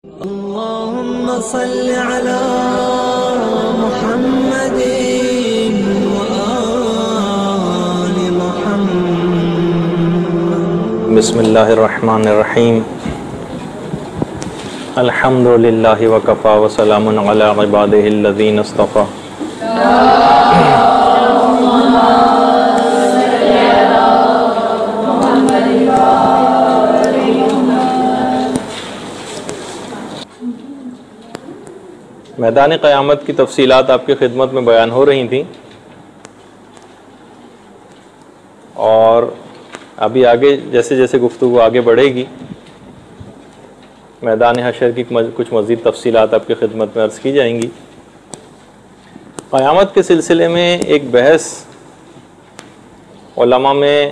اللهم صل على محمد وآل محمد. بسم اللہ الرحمن الرحیم. الحمد للہ وکفی وسلام علی عبادہ الذین اصطفی. میدان قیامت کی تفصیلات آپ کی خدمت میں بیان ہو رہی تھیں، اور ابھی آگے جیسے جیسے گفتگو آگے بڑھے گی میدان حشر کی کچھ مزید تفصیلات آپ کی خدمت میں عرض کی جائیں گی. قیامت کے سلسلے میں ایک بحث علماء میں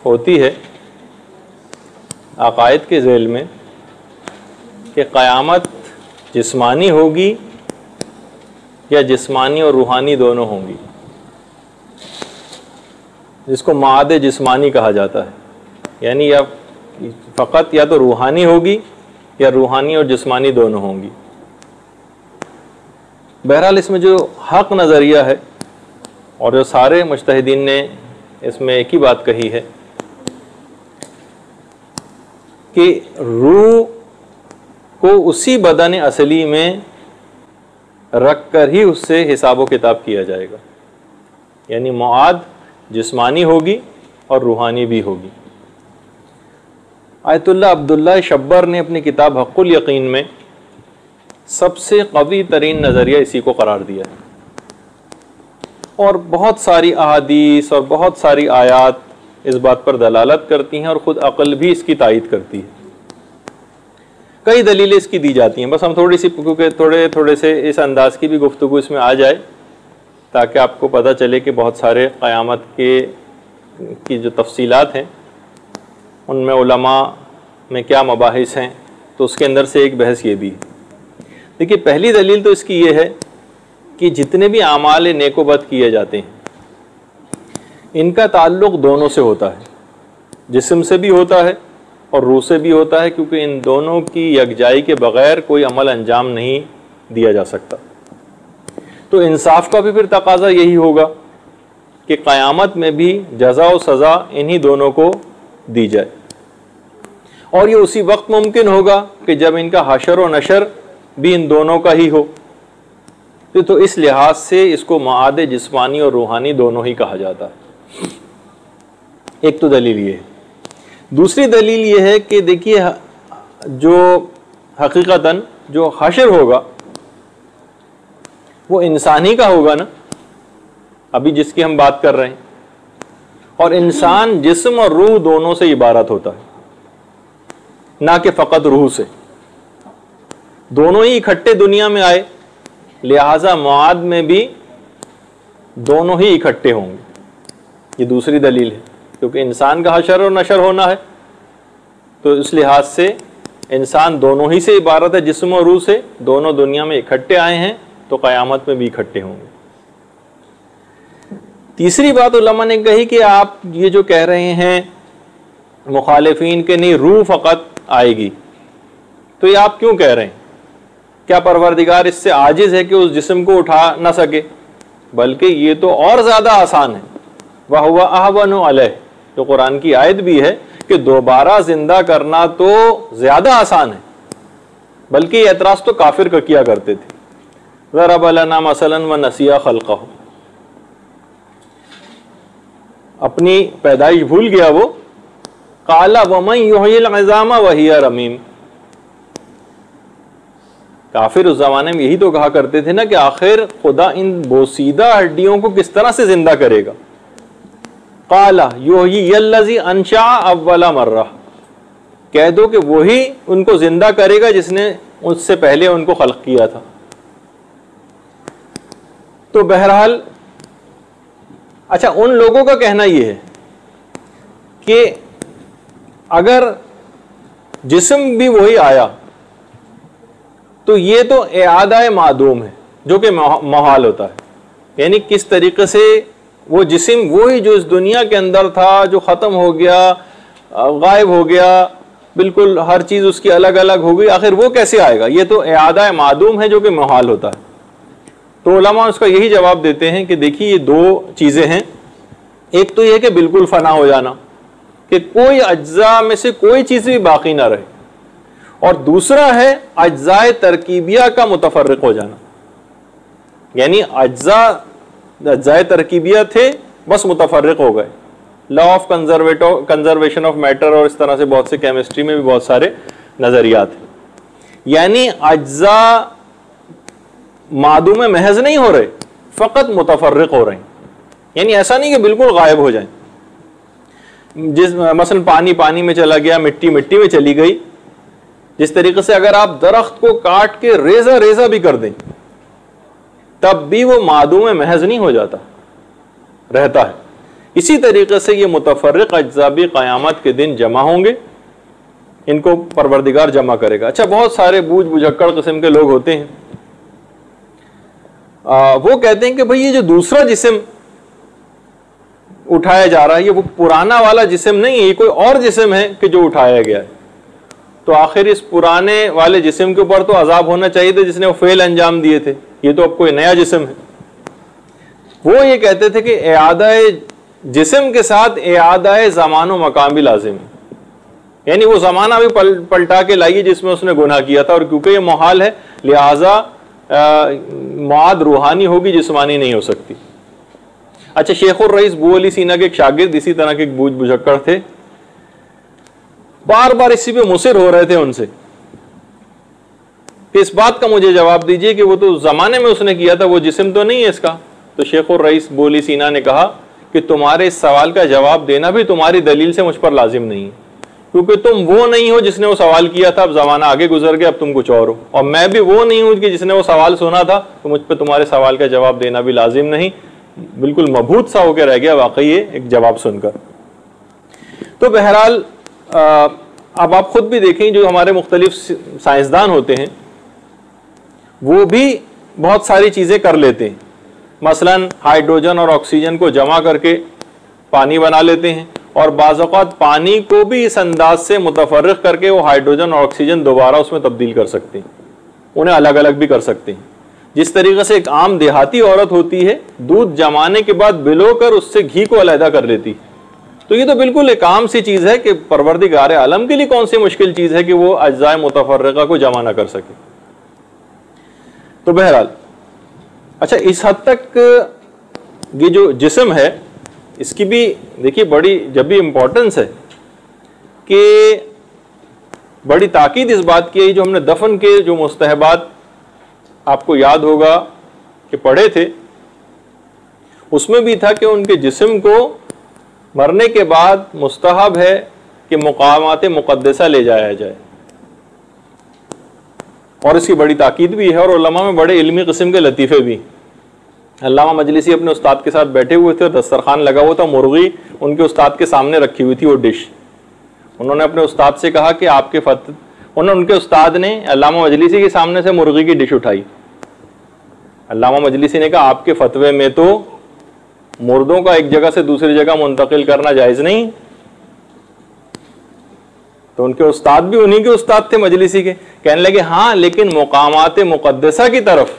ہوتی ہے عقائد کے ذیل میں کہ قیامت جسمانی ہوگی یا جسمانی اور روحانی دونوں ہوں گی، جس کو معاد جسمانی کہا جاتا ہے. یعنی یا فقط یا تو روحانی ہوگی یا روحانی اور جسمانی دونوں ہوں گی. بہرحال اس میں جو حق نظریہ ہے اور جو سارے مجتہدین نے اس میں ایک ہی بات کہی ہے کہ روح کو اسی بدن اصلی میں رکھ کر ہی اس سے حساب و کتاب کیا جائے گا. یعنی معاد جسمانی ہوگی اور روحانی بھی ہوگی. آیت اللہ عبداللہ شبر نے اپنی کتاب حق الیقین میں سب سے قوی ترین نظریہ اسی کو قرار دیا ہے، اور بہت ساری احادیث اور بہت ساری آیات اس بات پر دلالت کرتی ہیں، اور خود عقل بھی اس کی تائید کرتی ہے. کئی دلیلیں اس کی دی جاتی ہیں، بس ہم تھوڑی سی کیونکہ تھوڑے سے اس انداز کی بھی گفتگو اس میں آ جائے تاکہ آپ کو پتہ چلے کہ بہت سارے قیامت کی جو تفصیلات ہیں ان میں علماء میں کیا مباحث ہیں. تو اس کے اندر سے ایک بحث یہ بھی ہے. دیکھیے پہلی دلیل تو اس کی یہ ہے کہ جتنے بھی اعمال نیک و بد کیے جاتے ہیں ان کا تعلق دونوں سے ہوتا ہے، جسم سے بھی ہوتا ہے اور روح سے بھی ہوتا ہے، کیونکہ ان دونوں کی یکجائی کے بغیر کوئی عمل انجام نہیں دیا جا سکتا. تو انصاف کا بھی پھر تقاضا یہی ہوگا کہ قیامت میں بھی جزا و سزا انہی دونوں کو دی جائے، اور یہ اسی وقت ممکن ہوگا کہ جب ان کا حشر و نشر بھی ان دونوں کا ہی ہو. تو اس لحاظ سے اس کو معاد جسمانی اور روحانی دونوں ہی کہا جاتا ہے. ایک تو دلیل یہ ہے. دوسری دلیل یہ ہے کہ دیکھیے جو حقیقتاً جو حشر ہوگا وہ انسانی کا ہوگا نا، ابھی جس کی ہم بات کر رہے ہیں. اور انسان جسم اور روح دونوں سے عبارت ہوتا ہے، نہ کہ فقط روح سے. دونوں ہی اکٹھے دنیا میں آئے، لہٰذا معاد میں بھی دونوں ہی اکٹھے ہوں گے. یہ دوسری دلیل ہے، کیونکہ انسان کا حشر و نشر ہونا ہے تو اس لحاظ سے انسان دونوں ہی سے عبارت ہے، جسم اور روح سے. دونوں دنیا میں اکٹھے آئے ہیں تو قیامت میں بھی اکٹھے ہوں گے. تیسری بات علماء نے کہی کہ آپ یہ جو کہہ رہے ہیں مخالفین کے نہیں روح فقط آئے گی، تو یہ آپ کیوں کہہ رہے ہیں؟ کیا پروردگار اس سے عاجز ہے کہ اس جسم کو اٹھا نہ سکے؟ بلکہ یہ تو اور زیادہ آسان ہے. وَهُوَ أَهْوَنُ عَلَيْهِ، جو قرآن کی آیت بھی ہے کہ دوبارہ زندہ کرنا تو زیادہ آسان ہے. بلکہ یہ اعتراض تو کافر کا کیا کرتے تھے. ضَرَبَ لَنَا مَثَلًا وَنَسِيَ خَلْقَهُ، اپنی پیدائش بھول گیا وہ. قَالَ وَمَنْ يُحْيِي الْعِظَامَ وَهِيَ رَمِيمٌ، کافر اس زمانے میں یہی تو کہا کرتے تھے نا کہ آخر خدا ان بوسیدہ ہڈیوں کو کس طرح سے زندہ کرے گا. قَالَ يُحْيِي الَّذِي أَنشَأَ أَوَّلَ مَرَّةٍ، کہہ دو کہ وہی ان کو زندہ کرے گا جس نے اس سے پہلے ان کو خلق کیا تھا. تو بہرحال اچھا ان لوگوں کا کہنا یہ ہے کہ اگر جسم بھی وہی آیا تو یہ تو اعادہ معدوم ہے، جو کہ محال ہوتا ہے. یعنی کس طریقے سے وہ جسم وہی جو اس دنیا کے اندر تھا، جو ختم ہو گیا، غائب ہو گیا، بالکل ہر چیز اس کی الگ الگ ہوگی، آخر وہ کیسے آئے گا؟ یہ تو اعادہ معدوم ہے جو کہ محال ہوتا ہے۔ تو علماء اس کا یہی جواب دیتے ہیں کہ دیکھیے یہ دو چیزیں ہیں، ایک تو یہ کہ بالکل فنا ہو جانا، کہ کوئی اجزاء میں سے کوئی چیز بھی باقی نہ رہے، اور دوسرا ہے اجزاء ترکیبیہ کا متفرق ہو جانا، یعنی اجزاء ترکیبیہ تھے بس متفرق ہو گئے، law of conservation of matter اور اس طرح سے بہت سے کیمسٹری میں بھی بہت سارے نظریات ہیں، یعنی اجزاء معدوم محض نہیں ہو رہے، فقط متفرق ہو رہے ہیں، یعنی ایسا نہیں کہ بالکل غائب ہو جائیں۔ مثلا پانی میں چلا گیا، مٹی میں چلی گئی، جس طریقے سے اگر آپ درخت کو کاٹ کے ریزہ بھی کر دیں تب بھی وہ معدوم محض نہیں ہو جاتا، رہتا ہے۔ اسی طریقے سے یہ متفرق اجزاء بھی قیامت کے دن جمع ہوں گے، ان کو پروردگار جمع کرے گا۔ اچھا، بہت سارے بوجھ بجھکڑ قسم کے لوگ ہوتے ہیں، وہ کہتے ہیں کہ بھئی یہ جو دوسرا جسم اٹھایا جا رہا ہے یہ وہ پرانا والا جسم نہیں ہے، یہ کوئی اور جسم ہے کہ جو اٹھایا گیا ہے، تو آخر اس پرانے والے جسم کے اوپر تو عذاب ہونا چاہیے تھا جس نے وہ فعل انجام دیے تھے، یہ تو اب کوئی نیا جسم ہے۔ وہ یہ کہتے تھے کہ اعادہ جسم کے ساتھ اعادہ زمان و مکان بھی لازم ہے، یعنی وہ زمانہ بھی پلٹا کے لائیے جس میں اس نے گناہ کیا تھا، اور کیونکہ یہ محال ہے لہٰذا معاد روحانی ہوگی، جسمانی نہیں ہو سکتی۔ اچھا، شیخ الرئیس بو علی سینا کے ایک شاگرد اسی طرح کے ایک بوجھ بجھکڑ تھے، بار بار اسی پہ مصر ہو رہے تھے ان سے کہ اس بات کا مجھے جواب دیجئے کہ وہ تو زمانے میں اس نے کیا تھا، وہ جسم تو نہیں ہے اس کا۔ تو شیخ الرئیس بو علی سینا نے کہا کہ تمہارے اس سوال کا جواب دینا بھی تمہاری دلیل سے مجھ پر لازم نہیں ہے، کیونکہ تم وہ نہیں ہو جس نے وہ سوال کیا تھا، اب زمانہ آگے گزر گیا، اب تم کچھ اور ہو، اور میں بھی وہ نہیں ہوں کہ جس نے وہ سوال سنا تھا، تو مجھ پہ تمہارے سوال کا جواب دینا بھی لازم نہیں۔ بالکل مبہوت سا ہو کے رہ گیا واقعی یہ ایک جواب سن کر۔ تو بہرحال اب آپ خود بھی دیکھیں، جو ہمارے مختلف سائنسدان ہوتے ہیں وہ بھی بہت ساری چیزیں کر لیتے ہیں، مثلا ہائیڈروجن اور آکسیجن کو جمع کر کے پانی بنا لیتے ہیں، اور بعض اوقات پانی کو بھی اس انداز سے متفرق کر کے وہ ہائیڈروجن اور آکسیجن دوبارہ اس میں تبدیل کر سکتے ہیں، انہیں الگ الگ بھی کر سکتے ہیں۔ جس طریقے سے ایک عام دیہاتی عورت ہوتی ہے، دودھ جمانے کے بعد بلو کر اس سے گھی کو علیحدہ کر لیتی، تو یہ تو بالکل ایک عام سی چیز ہے کہ پروردگار عالم کے لیے کون سی مشکل چیز ہے کہ وہ اجزاء متفرقہ کو جمع نہ کر سکے۔ تو بہرحال اچھا، اس حد تک یہ جو جسم ہے اس کی بھی دیکھیے بڑی جب بھی امپورٹنس ہے کہ بڑی تاکید اس بات کی ہے، جو ہم نے دفن کے جو مستحبات آپ کو یاد ہوگا کہ پڑھے تھے، اس میں بھی تھا کہ ان کے جسم کو مرنے کے بعد مستحب ہے کہ مقامات مقدسہ لے جایا جائے، اور اس کی بڑی تاکید بھی ہے، اور علماء میں بڑے علمی قسم کے لطیفے بھی۔ علامہ مجلسی اپنے استاد کے ساتھ بیٹھے ہوئے تھے، دسترخوان لگا ہوا تھا، مرغی ان کے استاد کے سامنے رکھی ہوئی تھی وہ ڈش۔ انہوں نے اپنے استاد سے کہا کہ آپ کے ان کے استاد نے علامہ مجلسی کے سامنے سے مرغی کی ڈش اٹھائی۔ علامہ مجلسی نے کہا آپ کے فتوے میں تو مردوں کا ایک جگہ سے دوسری جگہ منتقل کرنا جائز نہیں۔ تو ان کے استاد بھی انہی کے استاد تھے مجلسی کے، کہنے لگے ہاں لیکن مقامات مقدسہ کی طرف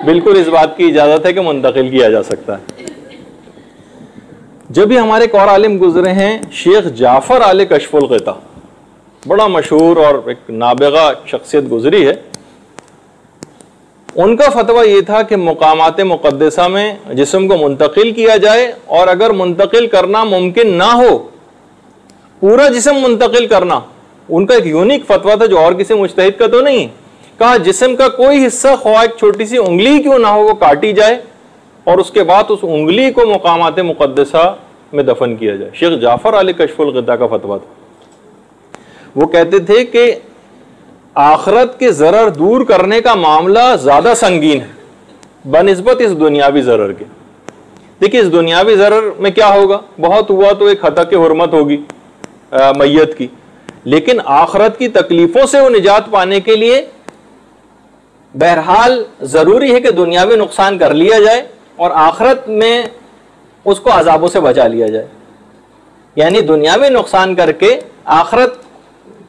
بالکل اس بات کی اجازت ہے کہ منتقل کیا جا سکتا ہے۔ جب بھی ہمارے ایک اور عالم گزرے ہیں شیخ جعفر آل کشف الغطا، بڑا مشہور اور ایک نابغہ شخصیت گزری ہے، ان کا فتویٰ یہ تھا کہ مقامات مقدسہ میں جسم کو منتقل کیا جائے، اور اگر منتقل کرنا ممکن نہ ہو پورا جسم منتقل کرنا، ان کا ایک یونیک فتویٰ تھا جو اور کسی مجتہد کا تو نہیں، کہا جسم کا کوئی حصہ خواہ ایک چھوٹی سی انگلی کیوں نہ ہو وہ کاٹی جائے، اور اس کے بعد اس انگلی کو مقامات مقدسہ میں دفن کیا جائے۔ شیخ جعفر علی کشف الغطا کا فتویٰ تھا۔ وہ کہتے تھے کہ آخرت کے ضرر دور کرنے کا معاملہ زیادہ سنگین ہے بنسبت اس دنیاوی ضرر کے۔ دیکھیے اس دنیاوی ضرر میں کیا ہوگا، بہت ہوا تو ایک ہتک حرمت ہوگی میت کی، لیکن آخرت کی تکلیفوں سے وہ نجات پانے کے لیے بہرحال ضروری ہے کہ دنیاوی نقصان کر لیا جائے اور آخرت میں اس کو عذابوں سے بچا لیا جائے، یعنی دنیاوی نقصان کر کے آخرت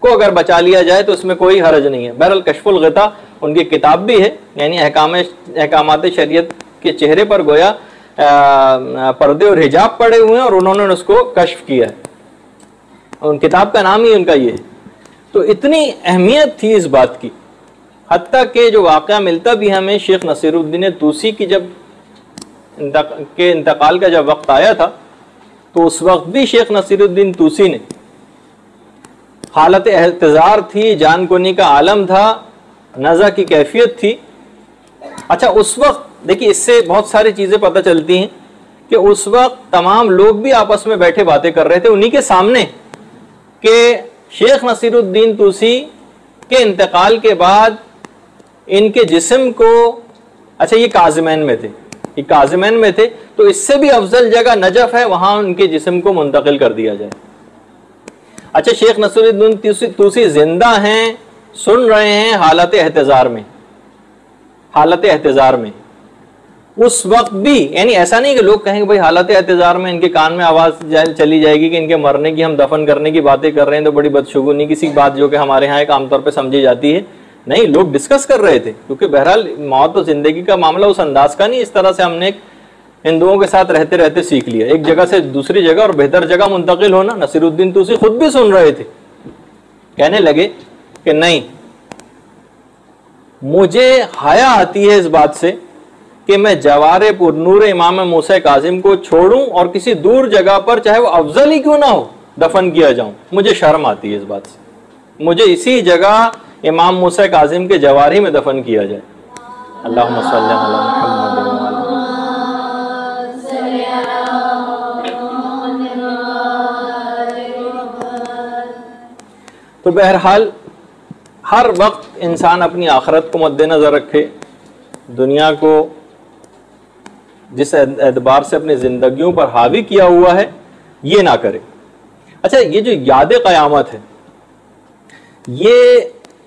کو اگر بچا لیا جائے تو اس میں کوئی حرج نہیں ہے۔ بہرحال کشف الغطا ان کی کتاب بھی ہے، یعنی احکامات شریعت کے چہرے پر گویا پردے اور حجاب پڑے ہوئے ہیں اور انہوں نے اس کو کشف کیا ہے، ان کتاب کا نام ہی ان کا یہ ہے۔ تو اتنی اہمیت تھی اس بات کی، حتیٰ کہ جو واقعہ ملتا بھی ہمیں شیخ نصیر الدین طوسی کی جب انتقال کا جب وقت آیا تھا تو اس وقت بھی شیخ نصیر الدین طوسی نے، حالت احتضار تھی، جان کنی کا عالم تھا، نزع کی کیفیت تھی۔ اچھا اس وقت دیکھیے اس سے بہت ساری چیزیں پتہ چلتی ہیں کہ اس وقت تمام لوگ بھی آپس میں بیٹھے باتیں کر رہے تھے انہی کے سامنے کہ شیخ نصیر الدین طوسی کے انتقال کے بعد ان کے جسم کو، اچھا یہ کاظمین میں تھے، یہ کاظمین میں تھے، تو اس سے بھی افضل جگہ نجف ہے، وہاں ان کے جسم کو منتقل کر دیا جائے۔ اچھا شیخ نصیر الدین طوسی زندہ ہیں، سن رہے ہیں حالت احتضار میں، حالت احتضار میں اس وقت بھی، یعنی ایسا نہیں کہ لوگ کہیں کہ بھائی حالت احتضار میں ان کے کان میں آواز چلی جائے گی کہ ان کے مرنے کی، ہم دفن کرنے کی باتیں کر رہے ہیں تو بڑی بدشگونی کسی بات جو کہ ہمارے ہاں ایک عام طور پہ سمجھی جاتی ہے۔ نہیں، لوگ ڈسکس کر رہے تھے، کیونکہ بہرحال موت و زندگی کا معاملہ اس انداز کا نہیں، اس طرح سے ہم نے ہندوؤں کے ساتھ رہتے رہتے سیکھ لیا، ایک جگہ سے دوسری جگہ اور بہتر جگہ منتقل ہونا۔ نصیر الدین طوسی خود بھی سن رہے تھے، کہنے لگے کہ نہیں، مجھے حیا آتی ہے اس بات سے کہ میں جوار پر نور امام موسیٰ کاظم کو چھوڑوں اور کسی دور جگہ پر چاہے وہ افضل ہی کیوں نہ ہو دفن کیا جاؤں، مجھے شرم آتی ہے اس بات سے، مجھے اسی جگہ امام موسیٰ کاظم کے جوار ہی میں دفن کیا جائے۔ اللہم صلی علی محمد وعلی۔ تو بہرحال ہر وقت انسان اپنی آخرت کو مد نظر رکھے، دنیا کو جس اعتبار سے اپنی زندگیوں پر حاوی کیا ہوا ہے یہ نہ کرے۔ اچھا یہ جو یاد قیامت ہے یہ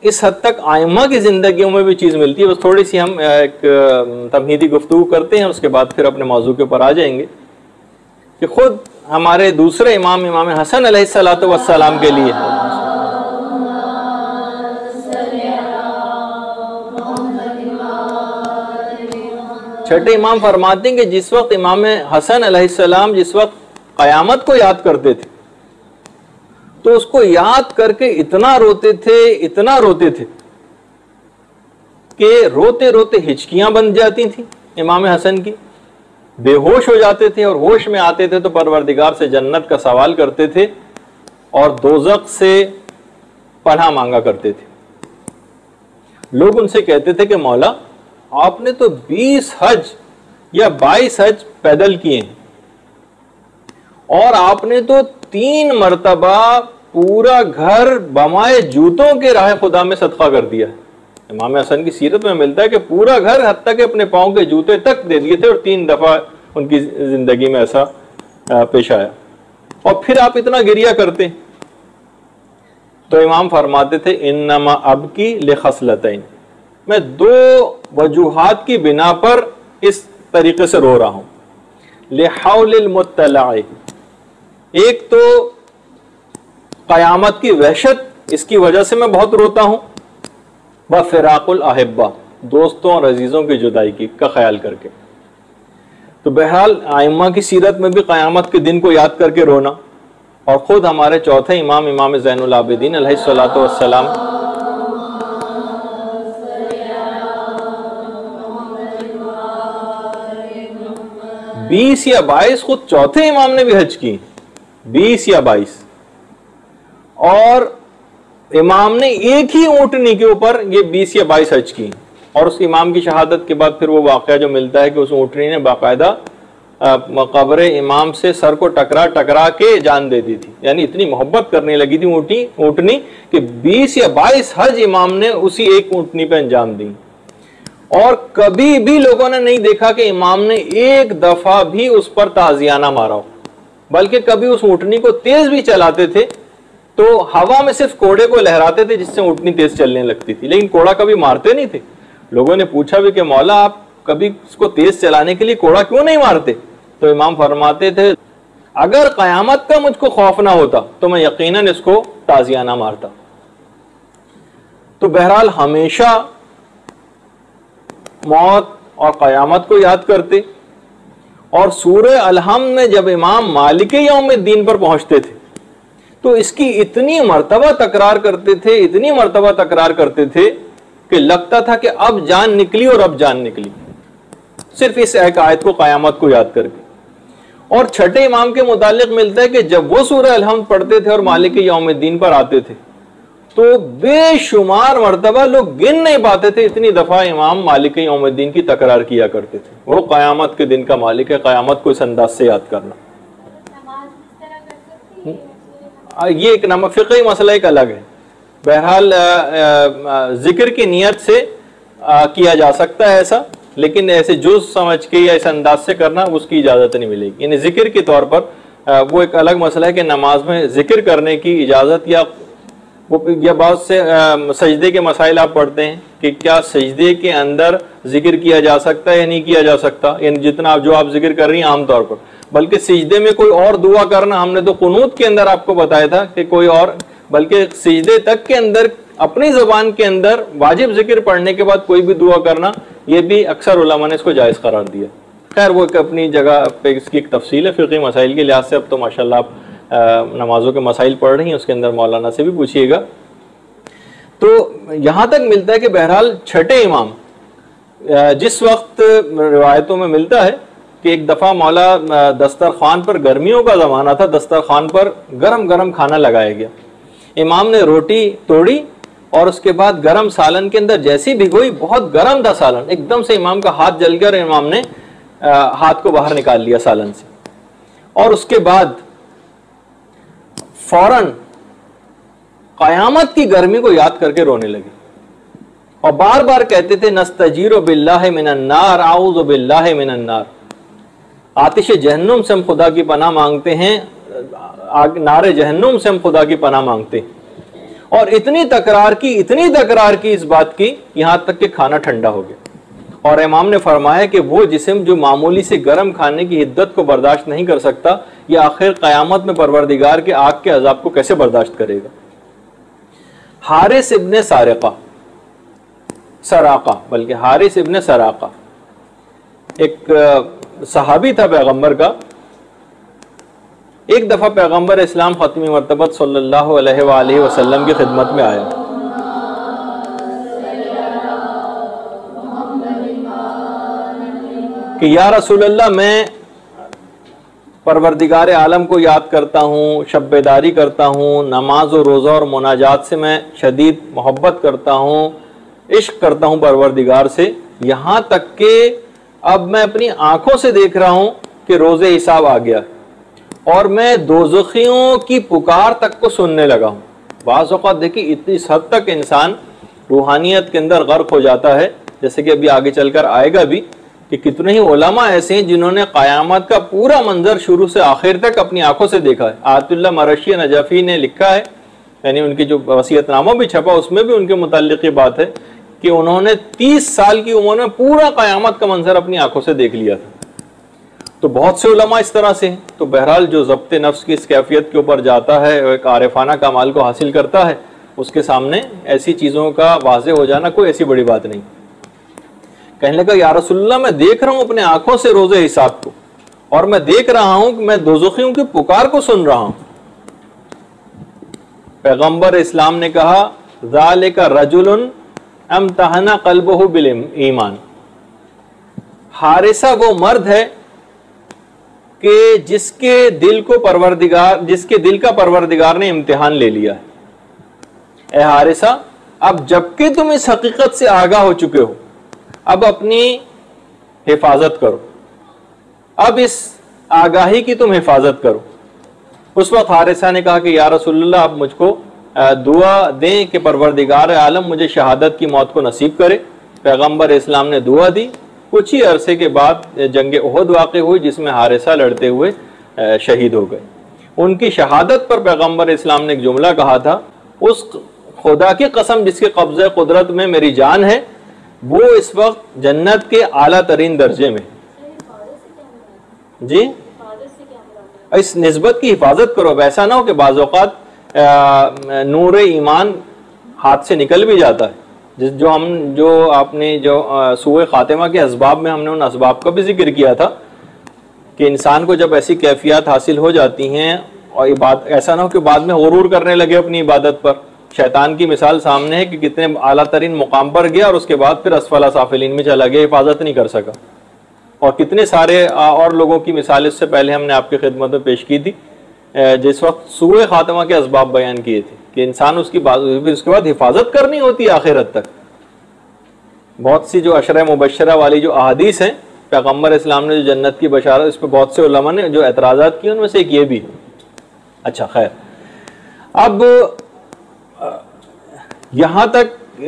اس حد تک آئمہ کی زندگیوں میں بھی چیز ملتی ہے، بس تھوڑی سی ہم ایک تمہیدی گفتگو کرتے ہیں، اس کے بعد پھر اپنے موضوع کے اوپر آ جائیں گے کہ خود ہمارے دوسرے امام حسن علیہ السلام کے لیے چھٹے امام فرماتے ہیں کہ جس وقت امام حسن علیہ السلام جس وقت قیامت کو یاد کرتے تھے تو اس کو یاد کر کے اتنا روتے تھے کہ روتے روتے ہچکیاں بن جاتی تھیں امام حسن کی، بے ہوش ہو جاتے تھے، اور ہوش میں آتے تھے تو پروردگار سے جنت کا سوال کرتے تھے اور دوزخ سے پناہ مانگا کرتے تھے۔ لوگ ان سے کہتے تھے کہ مولا آپ نے تو 20 حج یا 22 حج پیدل کیے ہیں اور آپ نے تو 3 مرتبہ پورا گھر بمائے جوتوں کے راہ خدا میں صدقہ کر دیا ہے۔ امام حسن کی سیرت میں ملتا ہے کہ پورا گھر حتیٰ کہ اپنے پاؤں کے جوتے تک دے دیے تھے، اور 3 دفعہ ان کی زندگی میں ایسا پیش آیا، اور پھر آپ اتنا گریہ کرتے ہیں۔ تو امام فرماتے تھے انما ابکی لخصلتین، میں 2 وجوہات کی بنا پر اس طریقے سے رو رہا ہوں۔ لحول المطلع، ایک تو قیامت کی وحشت، اس کی وجہ سے میں بہت روتا ہوں، وفراق الاحبہ، دوستوں اور عزیزوں کی جدائی کا خیال کر کے۔ تو بہرحال ائمہ کی سیرت میں بھی قیامت کے دن کو یاد کر کے رونا، اور خود ہمارے چوتھے امام زین العابدین علیہ الصلوۃ والسلام 20 یا 22 خود چوتھے امام نے بھی حج کی، 20 یا 22، اور امام نے ایک ہی اونٹنی کے اوپر یہ 20 یا 22 حج کی، اور اس امام کی شہادت کے بعد پھر وہ واقعہ جو ملتا ہے کہ اس اونٹنی نے باقاعدہ قبر امام سے سر کو ٹکرا کے جان دے دی تھی، یعنی اتنی محبت کرنے لگی تھی اونٹنی کہ 20 یا 22 حج امام نے اسی ایک اونٹنی پہ انجام دی، اور کبھی بھی لوگوں نے نہیں دیکھا کہ امام نے ایک دفعہ بھی اس پر تعزیانہ مارا ہو، بلکہ کبھی اس اونٹنی کو تیز بھی چلاتے تھے تو ہوا میں صرف کوڑے کو لہراتے تھے جس سے اونٹنی تیز چلنے لگتی تھی، لیکن کوڑا کبھی مارتے نہیں تھے۔ لوگوں نے پوچھا بھی کہ مولا آپ کبھی اس کو تیز چلانے کے لیے کوڑا کیوں نہیں مارتے؟ تو امام فرماتے تھے اگر قیامت کا مجھ کو خوف نہ ہوتا تو میں یقیناً اس کو تعزیانہ مارتا، تو بہرحال ہمیشہ موت اور قیامت کو یاد کرتے، اور سورہ الحمد میں جب امام مالک یوم الدین پر پہنچتے تھے تو اس کی اتنی مرتبہ تکرار کرتے تھے، اتنی مرتبہ تکرار کرتے تھے کہ لگتا تھا کہ اب جان نکلی اور اب جان نکلی، صرف اس ایک آیت کو، قیامت کو یاد کر کے۔ اور چھٹے امام کے متعلق ملتا ہے کہ جب وہ سورہ الحمد پڑھتے تھے اور مالک یوم الدین پر آتے تھے تو بے شمار مرتبہ لوگ گن نہیں پاتے تھے، اتنی دفعہ امام مالک یوم الدین کی تکرار کیا کرتے تھے۔ وہ قیامت کے دن کا مالک ہے، قیامت کو اس انداز سے یاد کرنا۔ یہ ایک فقہی مسئلہ ایک الگ ہے، بہرحال ذکر کی نیت سے کیا جا سکتا ہے ایسا، لیکن ایسے جز سمجھ کے یا اس انداز سے کرنا اس کی اجازت نہیں ملے گی۔ یعنی ذکر کے طور پر وہ ایک الگ مسئلہ ہے کہ نماز میں ذکر کرنے کی اجازت یا بہت سے سجدے کے مسائل آپ پڑھتے ہیں کہ کیا سجدے کے اندر ذکر کیا جا سکتا ہے یا نہیں کیا جا سکتا، یعنی جتنا جو آپ ذکر کر رہی ہیں عام طور پر، بلکہ سجدے میں کوئی اور دعا کرنا، ہم نے تو قنوت کے اندر آپ کو بتایا تھا کہ کوئی اور، بلکہ سجدے تک کے اندر اپنی زبان کے اندر واجب ذکر پڑھنے کے بعد کوئی بھی دعا کرنا، یہ بھی اکثر علماء نے اس کو جائز قرار دیا۔ خیر وہ ایک اپنی جگہ پہ اس کی ایک تفصیل ہے فقہی مسائل کے لحاظ سے، اب تو ماشاءاللہ آپ نمازوں کے مسائل پڑھ رہی ہیں، اس کے اندر مولانا سے بھی پوچھیے گا۔ تو یہاں تک ملتا ہے کہ بہرحال چھٹے امام، جس وقت روایتوں میں ملتا ہے کہ ایک دفعہ مولا دسترخوان پر، گرمیوں کا زمانہ تھا، دسترخوان پر گرم گرم کھانا لگایا گیا، امام نے روٹی توڑی اور اس کے بعد گرم سالن کے اندر جیسی بھگوئی، بہت گرم تھا سالن، ایک دم سے امام کا ہاتھ جل گیا اور امام نے ہاتھ کو باہر نکال لیا سالن سے، اور اس کے بعد فوراً قیامت کی گرمی کو یاد کر کے رونے لگے اور بار بار کہتے تھے نستجیر باللہ من النار، اعوذ باللہ من النار، آتش جہنم سے ہم خدا کی پناہ مانگتے ہیں، نار جہنم سے ہم خدا کی پناہ مانگتے ہیں۔ اور اتنی تکرار کی اس بات کی، یہاں تک کہ کھانا ٹھنڈا ہو گیا، اور امام نے فرمایا کہ وہ جسم جو معمولی سے گرم کھانے کی حدت کو برداشت نہیں کر سکتا، یہ آخر قیامت میں پروردگار کے آگ کے عذاب کو کیسے برداشت کرے گا۔ حارث ابن سراقہ ایک صحابی تھا پیغمبر کا، ایک دفعہ پیغمبر اسلام ختمی مرتبت صلی اللہ علیہ وآلہ وسلم کی خدمت میں آیا، کہ یا رسول اللہ، میں پروردگار عالم کو یاد کرتا ہوں، شب بیداری کرتا ہوں، نماز و روزہ اور مناجات سے میں شدید محبت کرتا ہوں، عشق کرتا ہوں پروردگار سے، یہاں تک کہ اب میں اپنی آنکھوں سے دیکھ رہا ہوں کہ روز حساب آ گیا اور میں دوزخیوں کی پکار تک کو سننے لگا ہوں۔ بعض اوقات دیکھیں اس حد تک انسان روحانیت کے اندر غرق ہو جاتا ہے، جیسے کہ ابھی آگے چل کر آئے گا بھی، کہ کتنے ہی علماء ایسے ہیں جنہوں نے قیامت کا پورا منظر شروع سے آخر تک اپنی آنکھوں سے دیکھا ہے۔ آیت اللہ مرشی نجفی نے لکھا ہے، یعنی ان کی جو وصیت نامہ بھی چھپا اس میں بھی ان کے متعلق یہ بات ہے کہ انہوں نے 30 سال کی عمر میں پورا قیامت کا منظر اپنی آنکھوں سے دیکھ لیا تھا۔ تو بہت سے علماء اس طرح سے ہیں۔ تو بہرحال جو ضبط نفس کی اس کیفیت کے اوپر جاتا ہے، ایک عارفانہ کمال کو حاصل کرتا ہے، اس کے سامنے ایسی چیزوں کا واضح ہو جانا کوئی ایسی بڑی بات نہیں۔ کہنے لگا یا رسول اللہ، میں دیکھ رہا ہوں اپنے آنکھوں سے روز حساب کو، اور میں دیکھ رہا ہوں کہ میں دوزخیوں کی پکار کو سن رہا ہوں۔ پیغمبر اسلام نے کہا ذالک رجل امتحن قلبہ بالایمان، حارثہ وہ مرد ہے کہ جس کے دل کا پروردگار نے امتحان لے لیا ہے۔ اے حارثہ، اب جبکہ تم اس حقیقت سے آگاہ ہو چکے ہو، اب اپنی حفاظت کرو، اب اس آگاہی کی تم حفاظت کرو۔ اس وقت حارثہ نے کہا کہ یا رسول اللہ، اب مجھ کو دعا دیں کہ پروردگار عالم مجھے شہادت کی موت کو نصیب کرے۔ پیغمبر اسلام نے دعا دی۔ کچھ ہی عرصے کے بعد جنگ احد واقع ہوئی جس میں حارثہ لڑتے ہوئے شہید ہو گئے۔ ان کی شہادت پر پیغمبر اسلام نے ایک جملہ کہا تھا، اس خدا کی قسم جس کے قبضہ قدرت میں میری جان ہے، وہ اس وقت جنت کے اعلیٰ ترین درجے میں۔ جی، اس نسبت کی حفاظت کرو، ویسا نہ ہو کہ بعض اوقات نور ایمان ہاتھ سے نکل بھی جاتا ہے، جو آپ نے جو سوء خاتمہ کے اسباب میں ہم نے ان اسباب کا بھی ذکر کیا تھا کہ انسان کو جب ایسی کیفیات حاصل ہو جاتی ہیں اور ایسا نہ ہو کہ بعد میں غرور کرنے لگے اپنی عبادت پر. شیطان کی مثال سامنے ہے کہ کتنے اعلیٰ ترین مقام پر گیا اور اس کے بعد پھر اسفل سافلین میں چلا گیا، حفاظت نہیں کر سکا. اور کتنے سارے اور لوگوں کی مثال اس سے پہلے ہم نے آپ کی خدمت میں پیش کی تھی، جس وقت سوء خاتمہ کے اسباب بیان کیے تھے کہ انسان اس کے بعد حفاظت کرنی ہوتی ہے آخرت تک. بہت سی جو عشرہ مبشرہ والی جو احادیث ہیں پیغمبر اسلام نے جو جنت کی بشارت، اس پہ بہت سے علماء نے جو اعتراضات کیے ان میں سے ایک یہ بھی. اچھا خیر، اب یہاں تک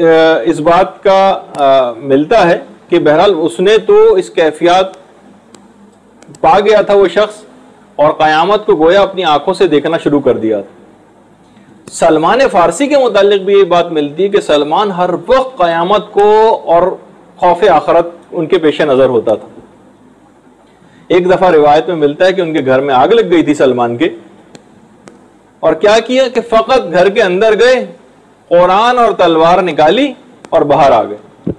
اس بات کا ملتا ہے کہ بہرحال اس نے تو اس کیفیات پا گیا تھا وہ شخص، اور قیامت کو گویا اپنی آنکھوں سے دیکھنا شروع کر دیا تھا. سلمان فارسی کے متعلق بھی یہ بات ملتی ہے کہ سلمان ہر وقت قیامت کو اور خوف آخرت ان کے پیش نظر ہوتا تھا. ایک دفعہ روایت میں ملتا ہے کہ ان کے گھر میں آگ لگ گئی تھی سلمان کے، اور کیا کیا کہ فقط گھر کے اندر گئے، قرآن اور تلوار نکالی اور باہر آ گئے،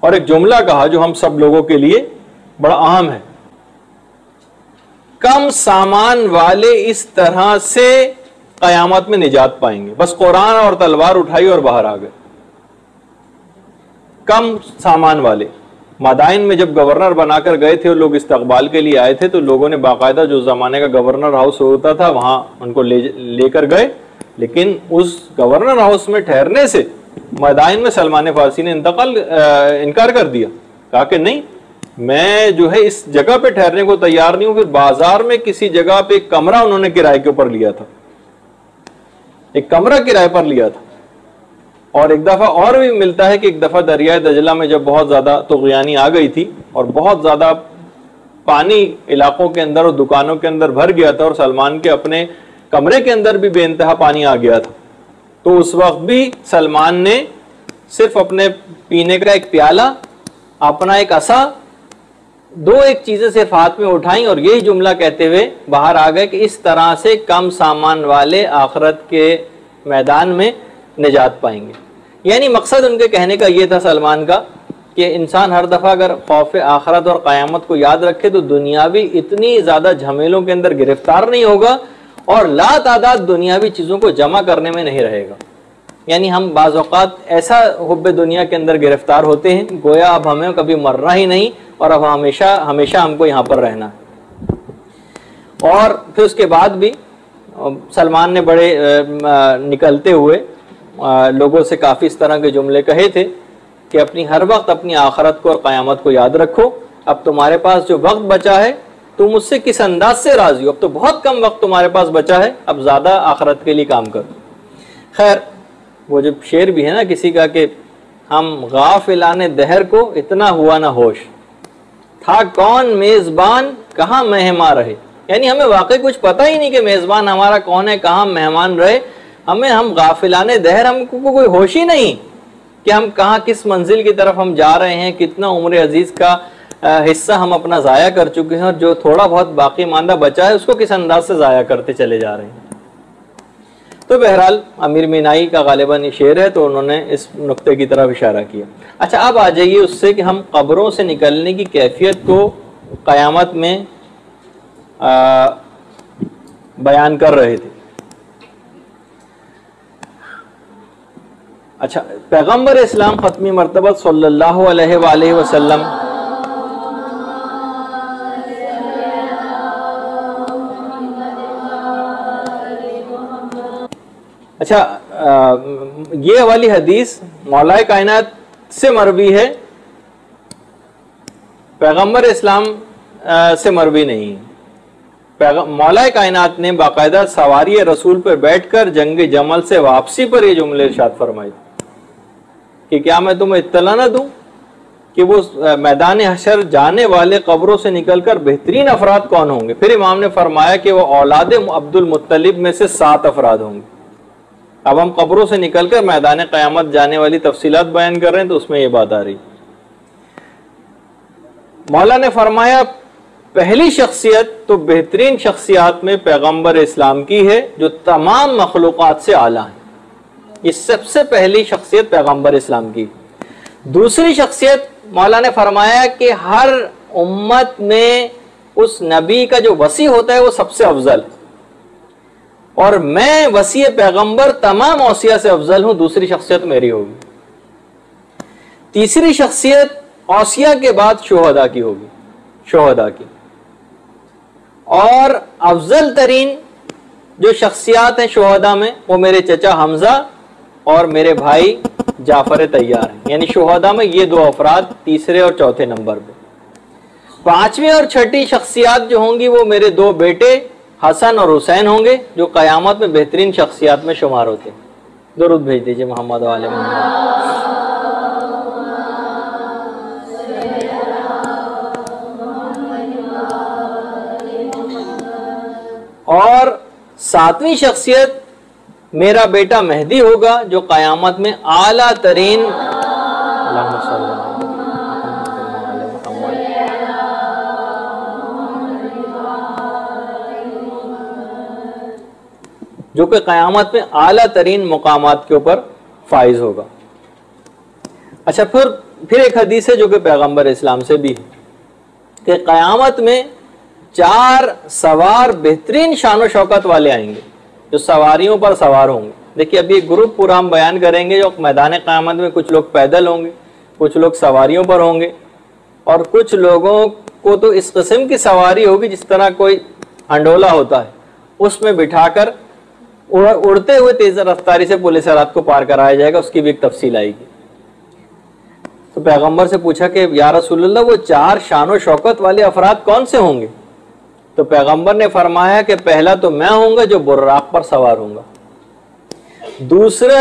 اور ایک جملہ کہا جو ہم سب لوگوں کے لیے بڑا اہم ہے: کم سامان والے اس طرح سے قیامت میں نجات پائیں گے. بس قرآن اور تلوار اٹھائی اور باہر آ گئے. کم سامان والے. مدائن میں جب گورنر بنا کر گئے تھے اور لوگ استقبال کے لیے آئے تھے تو لوگوں نے باقاعدہ جو زمانے کا گورنر ہاؤس ہوتا تھا وہاں ان کو لے کر گئے، لیکن اس گورنر ہاؤس میں ٹھہرنے سے مدائن میں سلمان فارسی نے انکار کر دیا. کہا کہ نہیں، میں جو ہے اس جگہ پہ ٹھہرنے کو تیار نہیں ہوں. پھر بازار میں کسی جگہ پہ ایک کمرہ انہوں نے کرائے کے اوپر لیا تھا، ایک کمرہ کرائے پر لیا تھا. اور ایک دفعہ اور بھی ملتا ہے کہ ایک دفعہ دریائے دجلہ میں جب بہت زیادہ طغیانی آ گئی تھی اور بہت زیادہ پانی علاقوں کے اندر اور دکانوں کے اندر بھر گیا تھا اور سلمان کے اپنے کمرے کے اندر بھی بے انتہا پانی آ گیا تھا، تو اس وقت بھی سلمان نے صرف اپنے پینے کا ایک پیالہ، اپنا ایک عصا، ایک چیزیں صرف ہاتھ میں اٹھائیں اور یہی جملہ کہتے ہوئے باہر آ گئے کہ اس طرح سے کم سامان والے آخرت کے میدان میں نجات پائیں گے. یعنی مقصد ان کے کہنے کا یہ تھا سلمان کا کہ انسان ہر دفعہ اگر خوف آخرت اور قیامت کو یاد رکھے تو دنیاوی اتنی زیادہ جھمیلوں کے اندر گرفتار نہیں ہوگا اور لا تعداد دنیاوی چیزوں کو جمع کرنے میں نہیں رہے گا. یعنی ہم بعض اوقات ایسا حب دنیا کے اندر گرفتار ہوتے ہیں گویا اب ہمیں کبھی مرنا ہی نہیں اور اب ہمیشہ ہم کو یہاں پر رہنا ہے. اور پھر اس کے بعد بھی سلمان نے بڑے نکلتے ہوئے لوگوں سے کافی اس طرح کے جملے کہے تھے کہ ہر وقت اپنی آخرت کو اور قیامت کو یاد رکھو. اب تمہارے پاس جو وقت بچا ہے تم مجھ سے کس انداز سے راضی ہو؟ اب تو بہت کم وقت تمہارے پاس بچا ہے، اب زیادہ آخرت کے لیے کام کرو. خیر، وہ جو شعر بھی ہے نا کسی کا کہ ہم غافلان دہر کو اتنا ہوا نہ ہوش، تھا کون میزبان کہاں مہمان رہے. یعنی ہمیں واقعی کچھ پتہ ہی نہیں کہ میزبان ہمارا کون ہے، کہاں مہمان رہے. ہم غافلان دہر، ہم کو کوئی ہوش ہی نہیں کہ ہم کہاں کس منزل کی طرف ہم جا رہے ہیں، کتنا عمر عزیز کا حصہ ہم اپنا ضائع کر چکے ہیں اور جو تھوڑا بہت باقی ماندہ بچا ہے اس کو کس انداز سے ضائع کرتے چلے جا رہے ہیں. تو بہرحال امیر مینائی کا غالباً یہ شعر ہے تو انہوں نے اس نقطے کی طرف اشارہ کیا. اچھا، اب آ جائیے اس سے کہ ہم قبروں سے نکلنے کی کیفیت کو قیامت میں بیان کر رہے تھے. اچھا، پیغمبر اسلام ختمی مرتبہ صلی اللہ علیہ وآلہ وسلم اچھا یہ والی حدیث مولا کائنات سے مروی ہے، پیغمبر اسلام سے مروی نہیں. مولا کائنات نے باقاعدہ سواری رسول پر بیٹھ کر جنگ جمل سے واپسی پر یہ جملے ارشاد فرمائی کہ کیا میں تمہیں اطلاع نہ دوں کہ وہ میدان حشر جانے والے قبروں سے نکل کر بہترین افراد کون ہوں گے. پھر امام نے فرمایا کہ وہ اولاد عبد المطلب میں سے 7 افراد ہوں گے. اب ہم قبروں سے نکل کر میدان قیامت جانے والی تفصیلات بیان کر رہے ہیں تو اس میں یہ بات آ رہی. مولا نے فرمایا پہلی شخصیت تو بہترین شخصیات میں پیغمبر اسلام کی ہے جو تمام مخلوقات سے اعلیٰ ہیں. یہ سب سے پہلی شخصیت پیغمبر اسلام کی. دوسری شخصیت مولا نے فرمایا کہ ہر امت میں اس نبی کا جو وصی ہوتا ہے وہ سب سے افضل ہے، اور میں وصی پیغمبر تمام اوصیاء سے افضل ہوں، دوسری شخصیت میری ہوگی. تیسری شخصیت اوصیاء کے بعد شہداء کی ہوگی، شہداء کی. اور افضل ترین جو شخصیات ہیں شہداء میں وہ میرے چچا حمزہ اور میرے بھائی جعفر طیار ہیں. یعنی شہداء میں یہ دو افراد تیسرے اور چوتھے نمبر پہ. پانچویں اور چھٹی شخصیات جو ہوں گی وہ میرے دو بیٹے حسن اور حسین ہوں گے، جو قیامت میں بہترین شخصیات میں شمار ہوتے ہیں. درود بھیج دیجئے محمد و آل محمد. اور ساتویں شخصیت میرا بیٹا مہدی ہوگا، جو قیامت میں اعلیٰ ترین اللہم صلی اللہ علیہ وسلم جو کہ قیامت میں اعلیٰ ترین مقامات کے اوپر فائز ہوگا. اچھا، پھر ایک حدیث ہے جو کہ پیغمبر اسلام سے بھی ہے کہ قیامت میں 4 سوار بہترین شان و شوکت والے آئیں گے جو سواریوں پر سوار ہوں گے. دیکھیے ابھی ایک گروپ پورا ہم بیان کریں گے جو میدان قیامت میں کچھ لوگ پیدل ہوں گے، کچھ لوگ سواریوں پر ہوں گے، اور کچھ لوگوں کو تو اس قسم کی سواری ہوگی جس طرح کوئی ہنڈولا ہوتا ہے، اس میں بٹھا کر اڑتے ہوئے تیز رفتاری سے پل صراط کو پار کرایا جائے گا. اس کی بھی ایک تفصیل آئے گی. تو پیغمبر سے پوچھا کہ یا رسول اللہ وہ 4 شان و شوکت والے افراد کون سے ہوں گے؟ تو پیغمبر نے فرمایا کہ پہلا تو میں ہوں گا جو براق پر سوار ہوں گا، دوسرے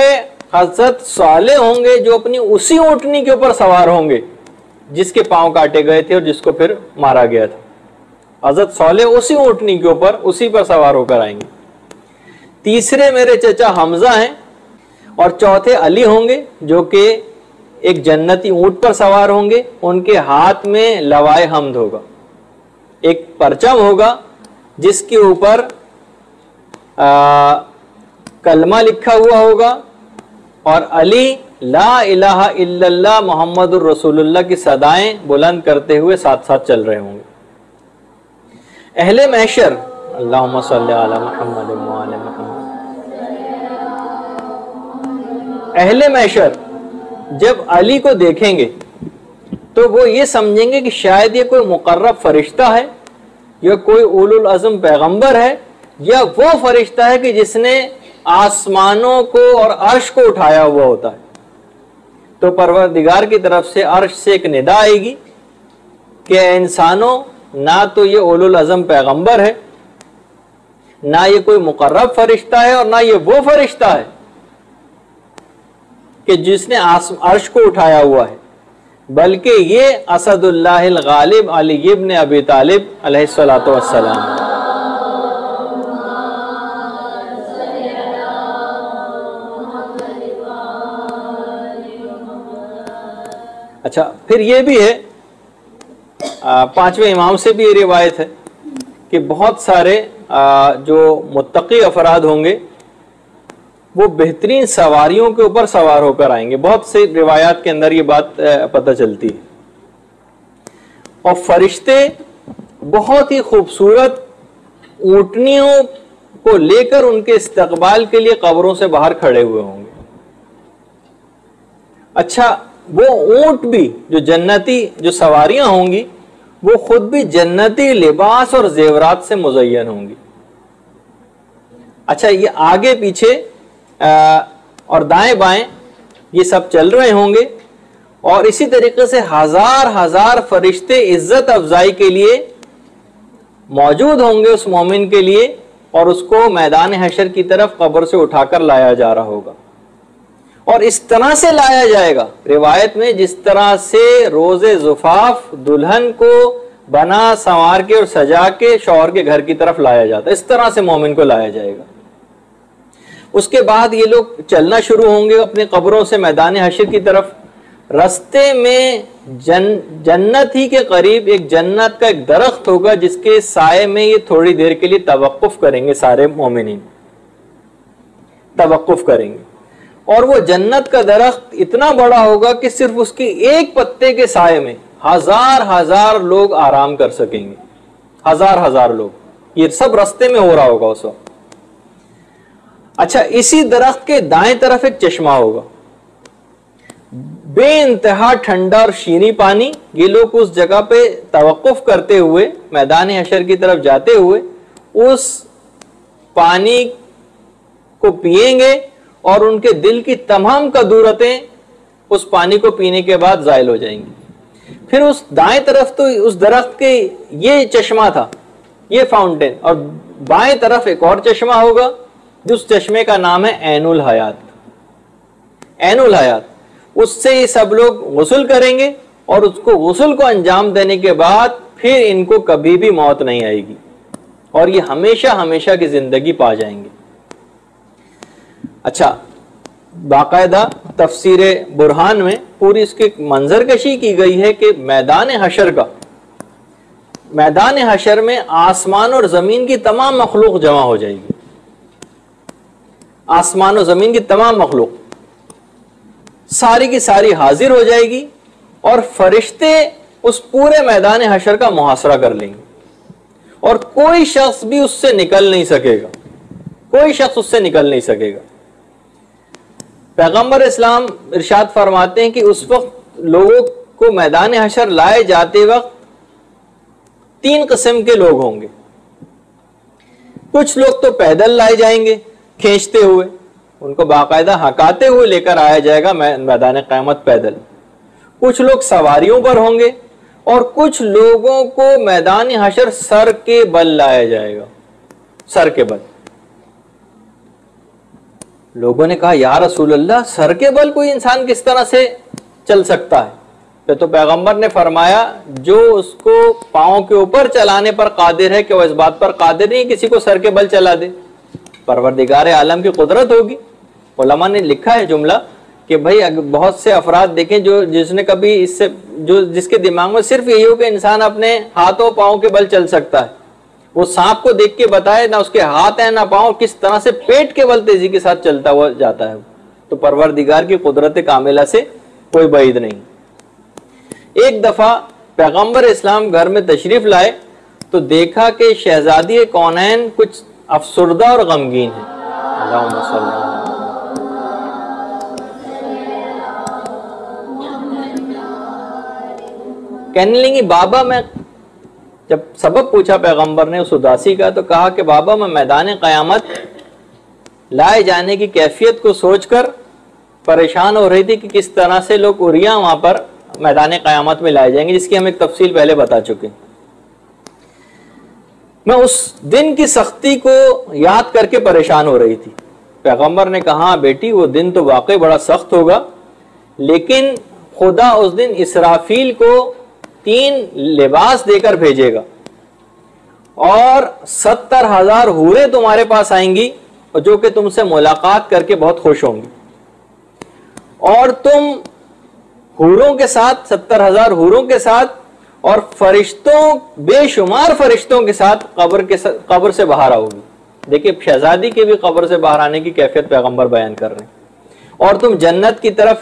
حضرت صالح ہوں گے جو اپنی اسی اونٹنی کے اوپر سوار ہوں گے جس کے پاؤں کاٹے گئے تھے اور جس کو پھر مارا گیا تھا. حضرت صالح اسی اونٹنی کے اوپر اسی پر سوار ہو کر آئیں گے. تیسرے میرے چچا حمزہ ہیں، اور چوتھے علی ہوں گے جو کہ ایک جنتی اونٹ پر سوار ہوں گے. ان کے ہاتھ میں لوائے حمد ہوگا، ایک پرچم ہوگا جس کے اوپر کلمہ لکھا ہوا ہوگا، اور علی لا الہ الا اللہ محمد الرسول اللہ کی صدائیں بلند کرتے ہوئے ساتھ ساتھ چل رہے ہوں گے. اہل محشر اللہم صلی علی محمد و آل محمد. اہل محشر جب علی کو دیکھیں گے تو وہ یہ سمجھیں گے کہ شاید یہ کوئی مقرب فرشتہ ہے یا کوئی اولو العزم پیغمبر ہے، یا وہ فرشتہ ہے کہ جس نے آسمانوں کو اور عرش کو اٹھایا ہوا ہوتا ہے. تو پروردگار کی طرف سے عرش سے ایک ندا آئے گی کہ اے انسانوں، نہ تو یہ اولو العزم پیغمبر ہے، نہ یہ کوئی مقرب فرشتہ ہے، اور نہ یہ وہ فرشتہ ہے کہ جس نے عرش کو اٹھایا ہوا ہے، بلکہ یہ اسد اللہ الغالب علی ابن ابی طالب علیہ الصلوۃ والسلام. اچھا، پھر یہ بھی ہے، 5ویں امام سے بھی یہ روایت ہے کہ بہت سارے جو متقی افراد ہوں گے وہ بہترین سواریوں کے اوپر سوار ہو کر آئیں گے. بہت سے روایات کے اندر یہ بات پتہ چلتی ہے. اور فرشتے بہت ہی خوبصورت اونٹنیوں کو لے کر ان کے استقبال کے لیے قبروں سے باہر کھڑے ہوئے ہوں گے. اچھا، وہ اونٹ بھی جو جنتی جو سواریاں ہوں گی وہ خود بھی جنتی لباس اور زیورات سے مزین ہوں گی. اچھا، یہ آگے پیچھے اور دائیں بائیں یہ سب چل رہے ہوں گے، اور اسی طریقے سے ہزار فرشتے عزت افزائی کے لیے موجود ہوں گے اس مومن کے لیے، اور اس کو میدان حشر کی طرف قبر سے اٹھا کر لایا جا رہا ہوگا. اور اس طرح سے لایا جائے گا روایت میں جس طرح سے روز زفاف دلہن کو بنا سنوار کے اور سجا کے شوہر کے گھر کی طرف لایا جاتا ہے، اس طرح سے مومن کو لایا جائے گا. اس کے بعد یہ لوگ چلنا شروع ہوں گے اپنے قبروں سے میدان حشر کی طرف. رستے میں جنت ہی کے قریب ایک جنت کا ایک درخت ہوگا جس کے سائے میں یہ تھوڑی دیر کے لیے توقف کریں گے. سارے مومنین توقف کریں گے، اور وہ جنت کا درخت اتنا بڑا ہوگا کہ صرف اس کی ایک پتے کے سائے میں ہزار لوگ آرام کر سکیں گے. ہزار لوگ. یہ سب رستے میں ہو رہا ہوگا اس وقت. اچھا, اسی درخت کے دائیں طرف ایک چشمہ ہوگا, بے انتہا ٹھنڈا اور شیریں پانی. یہ لوگ اس جگہ پہ توقف کرتے ہوئے, میدان حشر کی طرف جاتے ہوئے, اس پانی کو پئیں گے اور ان کے دل کی تمام کدورتیں اس پانی کو پینے کے بعد زائل ہو جائیں گی. پھر اس دائیں طرف تو اس درخت کے یہ چشمہ تھا, یہ فاؤنٹین, اور بائیں طرف ایک اور چشمہ ہوگا جس چشمے کا نام ہے عین الحیات. عین الحیات, اس سے یہ سب لوگ غسل کریں گے اور اس کو غسل کو انجام دینے کے بعد پھر ان کو کبھی بھی موت نہیں آئے گی اور یہ ہمیشہ کی زندگی پا جائیں گے. اچھا, باقاعدہ تفسیر برہان میں پوری اس کی منظر کشی کی گئی ہے کہ میدان حشر میں آسمان اور زمین کی تمام مخلوق جمع ہو جائے گی. آسمان و زمین کی تمام مخلوق ساری کی ساری حاضر ہو جائے گی اور فرشتے اس پورے میدان حشر کا محاصرہ کر لیں گے اور کوئی شخص بھی اس سے نکل نہیں سکے گا. کوئی شخص اس سے نکل نہیں سکے گا. پیغمبر اسلام ارشاد فرماتے ہیں کہ اس وقت لوگوں کو میدان حشر لائے جاتے وقت 3 قسم کے لوگ ہوں گے. کچھ لوگ تو پیدل لائے جائیں گے کھینچتے ہوئے, ان کو باقاعدہ ہکاتے ہوئے لے کر آیا جائے گا میدان قیامت پیدل. کچھ لوگ سواریوں پر ہوں گے اور کچھ لوگوں کو میدان حشر سر کے بل لایا جائے گا. سر کے بل. لوگوں نے کہا یا رسول اللہ, سر کے بل کوئی انسان کس طرح سے چل سکتا ہے؟ تو پیغمبر نے فرمایا جو اس کو پاؤں کے اوپر چلانے پر قادر ہے کہ وہ اس بات پر قادر نہیں کسی کو سر کے بل چلا دے. پروردگار عالم کی قدرت ہوگی. علماء نے لکھا ہے جملہ کہ بھائی بہت سے افراد دیکھیں جس نے کبھی جس کے دماغ میں صرف یہی ہو کہ انسان اپنے ہاتھوں پاؤں کے بل چل سکتا ہے, وہ سانپ کو دیکھ کے بتائے نہ اس کے ہاتھ ہیں نہ پاؤں, کس طرح سے پیٹ کے بل تیزی کے ساتھ چلتا ہوا جاتا ہے. تو پروردگار کی قدرت کاملہ سے کوئی بعید نہیں. ایک دفعہ پیغمبر اسلام گھر میں تشریف لائے تو دیکھا کہ شہزادی کونین کچھ افسردہ اور غمگین ہے. اللہم صلی اللہ علیہ وسلم. کہنے لگی بابا, میں جب سبب پوچھا پیغمبر نے اس اداسی کا تو کہا کہ بابا میں میدان قیامت لائے جانے کی کیفیت کو سوچ کر پریشان ہو رہی تھی کہ کس طرح سے لوگ عریاں وہاں پر میدان قیامت میں لائے جائیں گے, جس کی ہم ایک تفصیل پہلے بتا چکے. میں اس دن کی سختی کو یاد کر کے پریشان ہو رہی تھی. پیغمبر نے کہا بیٹی وہ دن تو واقعی بڑا سخت ہوگا, لیکن خدا اس دن اسرافیل کو 3 لباس دے کر بھیجے گا اور 70,000 حوریں تمہارے پاس آئیں گی جو کہ تم سے ملاقات کر کے بہت خوش ہوں گی, اور تم حوروں کے ساتھ 70,000 حوروں کے ساتھ اور فرشتوں بے شمار فرشتوں کے ساتھ قبر سے باہر آؤ گی. دیکھیں شہزادی کے بھی قبر سے باہر آنے کی کیفیت پیغمبر بیان کر رہے ہیں. اور تم جنت کی طرف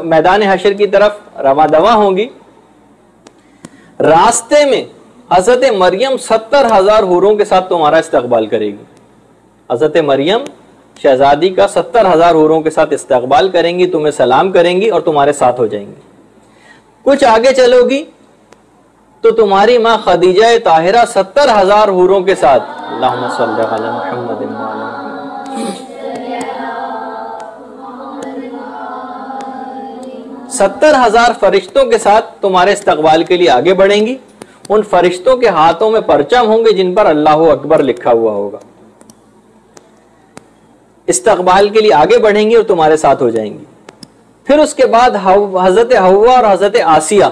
میدان حشر کی طرف رواں دواں ہوں گی. راستے میں حضرت مریم 70,000 حوروں کے ساتھ تمہارا استقبال کرے گی. حضرت مریم شہزادی کا 70,000 حوروں کے ساتھ استقبال کریں گی, تمہیں سلام کریں گی اور تمہارے ساتھ ہو جائیں گی. کچھ آگے چلو گی تو تمہاری ماں خدیجہ طاہرہ 70,000 حوروں کے ساتھ, اللہم صلی علی محمد 70,000 فرشتوں کے ساتھ تمہارے استقبال کے لیے آگے بڑھیں گی. ان فرشتوں کے ہاتھوں میں پرچم ہوں گے جن پر اللہ اکبر لکھا ہوا ہوگا. استقبال کے لیے آگے بڑھیں گی اور تمہارے ساتھ ہو جائیں گی. پھر اس کے بعد حضرت حوا اور حضرت آسیہ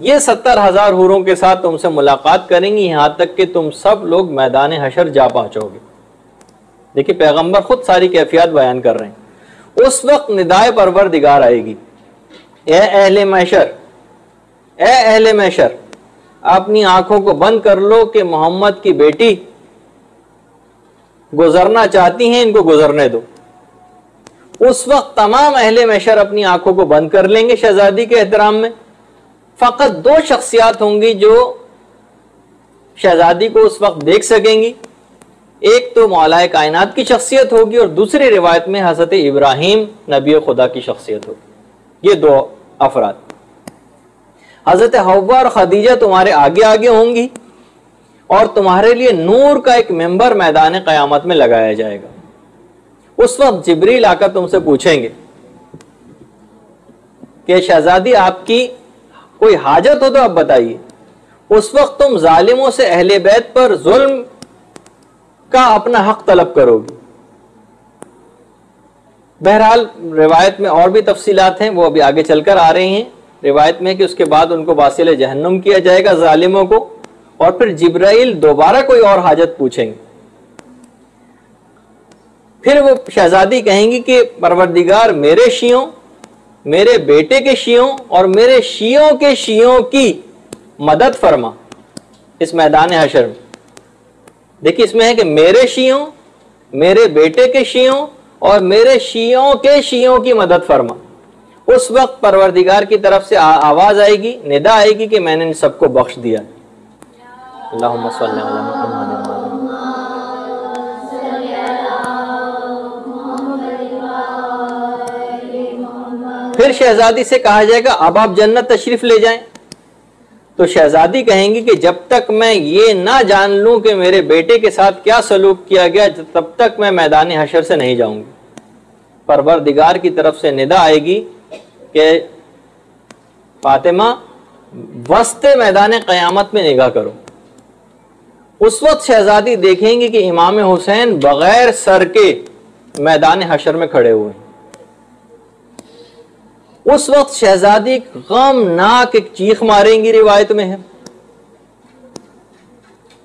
یہ 70,000 حوروں کے ساتھ تم سے ملاقات کریں گی, یہاں تک کہ تم سب لوگ میدان حشر جا پہنچو گے. دیکھیں پیغمبر خود ساری کیفیات بیان کر رہے ہیں. اس وقت ندائے پروردگار آئے گی, اے اہل محشر, اے اہل محشر, اپنی آنکھوں کو بند کر لو کہ محمد کی بیٹی گزرنا چاہتی ہیں, ان کو گزرنے دو. اس وقت تمام اہل محشر اپنی آنکھوں کو بند کر لیں گے شہزادی کے احترام میں. فقط 2 شخصیات ہوں گی جو شہزادی کو اس وقت دیکھ سکیں گی. ایک تو مولا کائنات کی شخصیت ہوگی اور دوسری روایت میں حضرت ابراہیم نبی خدا کی شخصیت ہوگی. یہ 2 افراد. حضرت حوا اور خدیجہ تمہارے آگے آگے ہوں گی اور تمہارے لیے نور کا ایک ممبر میدان قیامت میں لگایا جائے گا. اس وقت جبریل آ کر تم سے پوچھیں گے کہ شہزادی آپ کی کوئی حاجت ہو تو آپ بتائیے. اس وقت تم ظالموں سے اہل بیت پر ظلم کا اپنا حق طلب کرو گی. بہرحال روایت میں اور بھی تفصیلات ہیں، وہ ابھی آگے چل کر آ رہی ہیں. روایت میں کہ اس کے بعد ان کو واصل جہنم کیا جائے گا ظالموں کو، اور پھر جبرائیل دوبارہ کوئی اور حاجت پوچھیں گے. پھر وہ شہزادی کہیں گی کہ پروردگار میرے شیعوں، میرے بیٹے کے شیعوں اور میرے شیعوں کے شیعوں کی مدد فرما اس میدان حشر میں. دیکھیے اس میں ہے کہ میرے شیعوں، میرے بیٹے کے شیعوں اور میرے شیعوں کے شیعوں کی مدد فرما. اس وقت پروردگار کی طرف سے آواز آئے گی، ندا آئے گی کہ میں نے ان سب کو بخش دیا. اللہم صلی علی محمد. پھر شہزادی سے کہا جائے گا اب آپ جنت تشریف لے جائیں. تو شہزادی کہیں گی کہ جب تک میں یہ نہ جان لوں کہ میرے بیٹے کے ساتھ کیا سلوک کیا گیا تب تک میں میدان حشر سے نہیں جاؤں گی. پروردگار کی طرف سے ندا آئے گی کہ فاطمہ وسط میدان قیامت میں نگاہ کرو. اس وقت شہزادی دیکھیں گی کہ امام حسین بغیر سر کے میدان حشر میں کھڑے ہوئے ہیں. اس وقت شہزادی غمناک ایک چیخ ماریں گی، روایت میں ہے،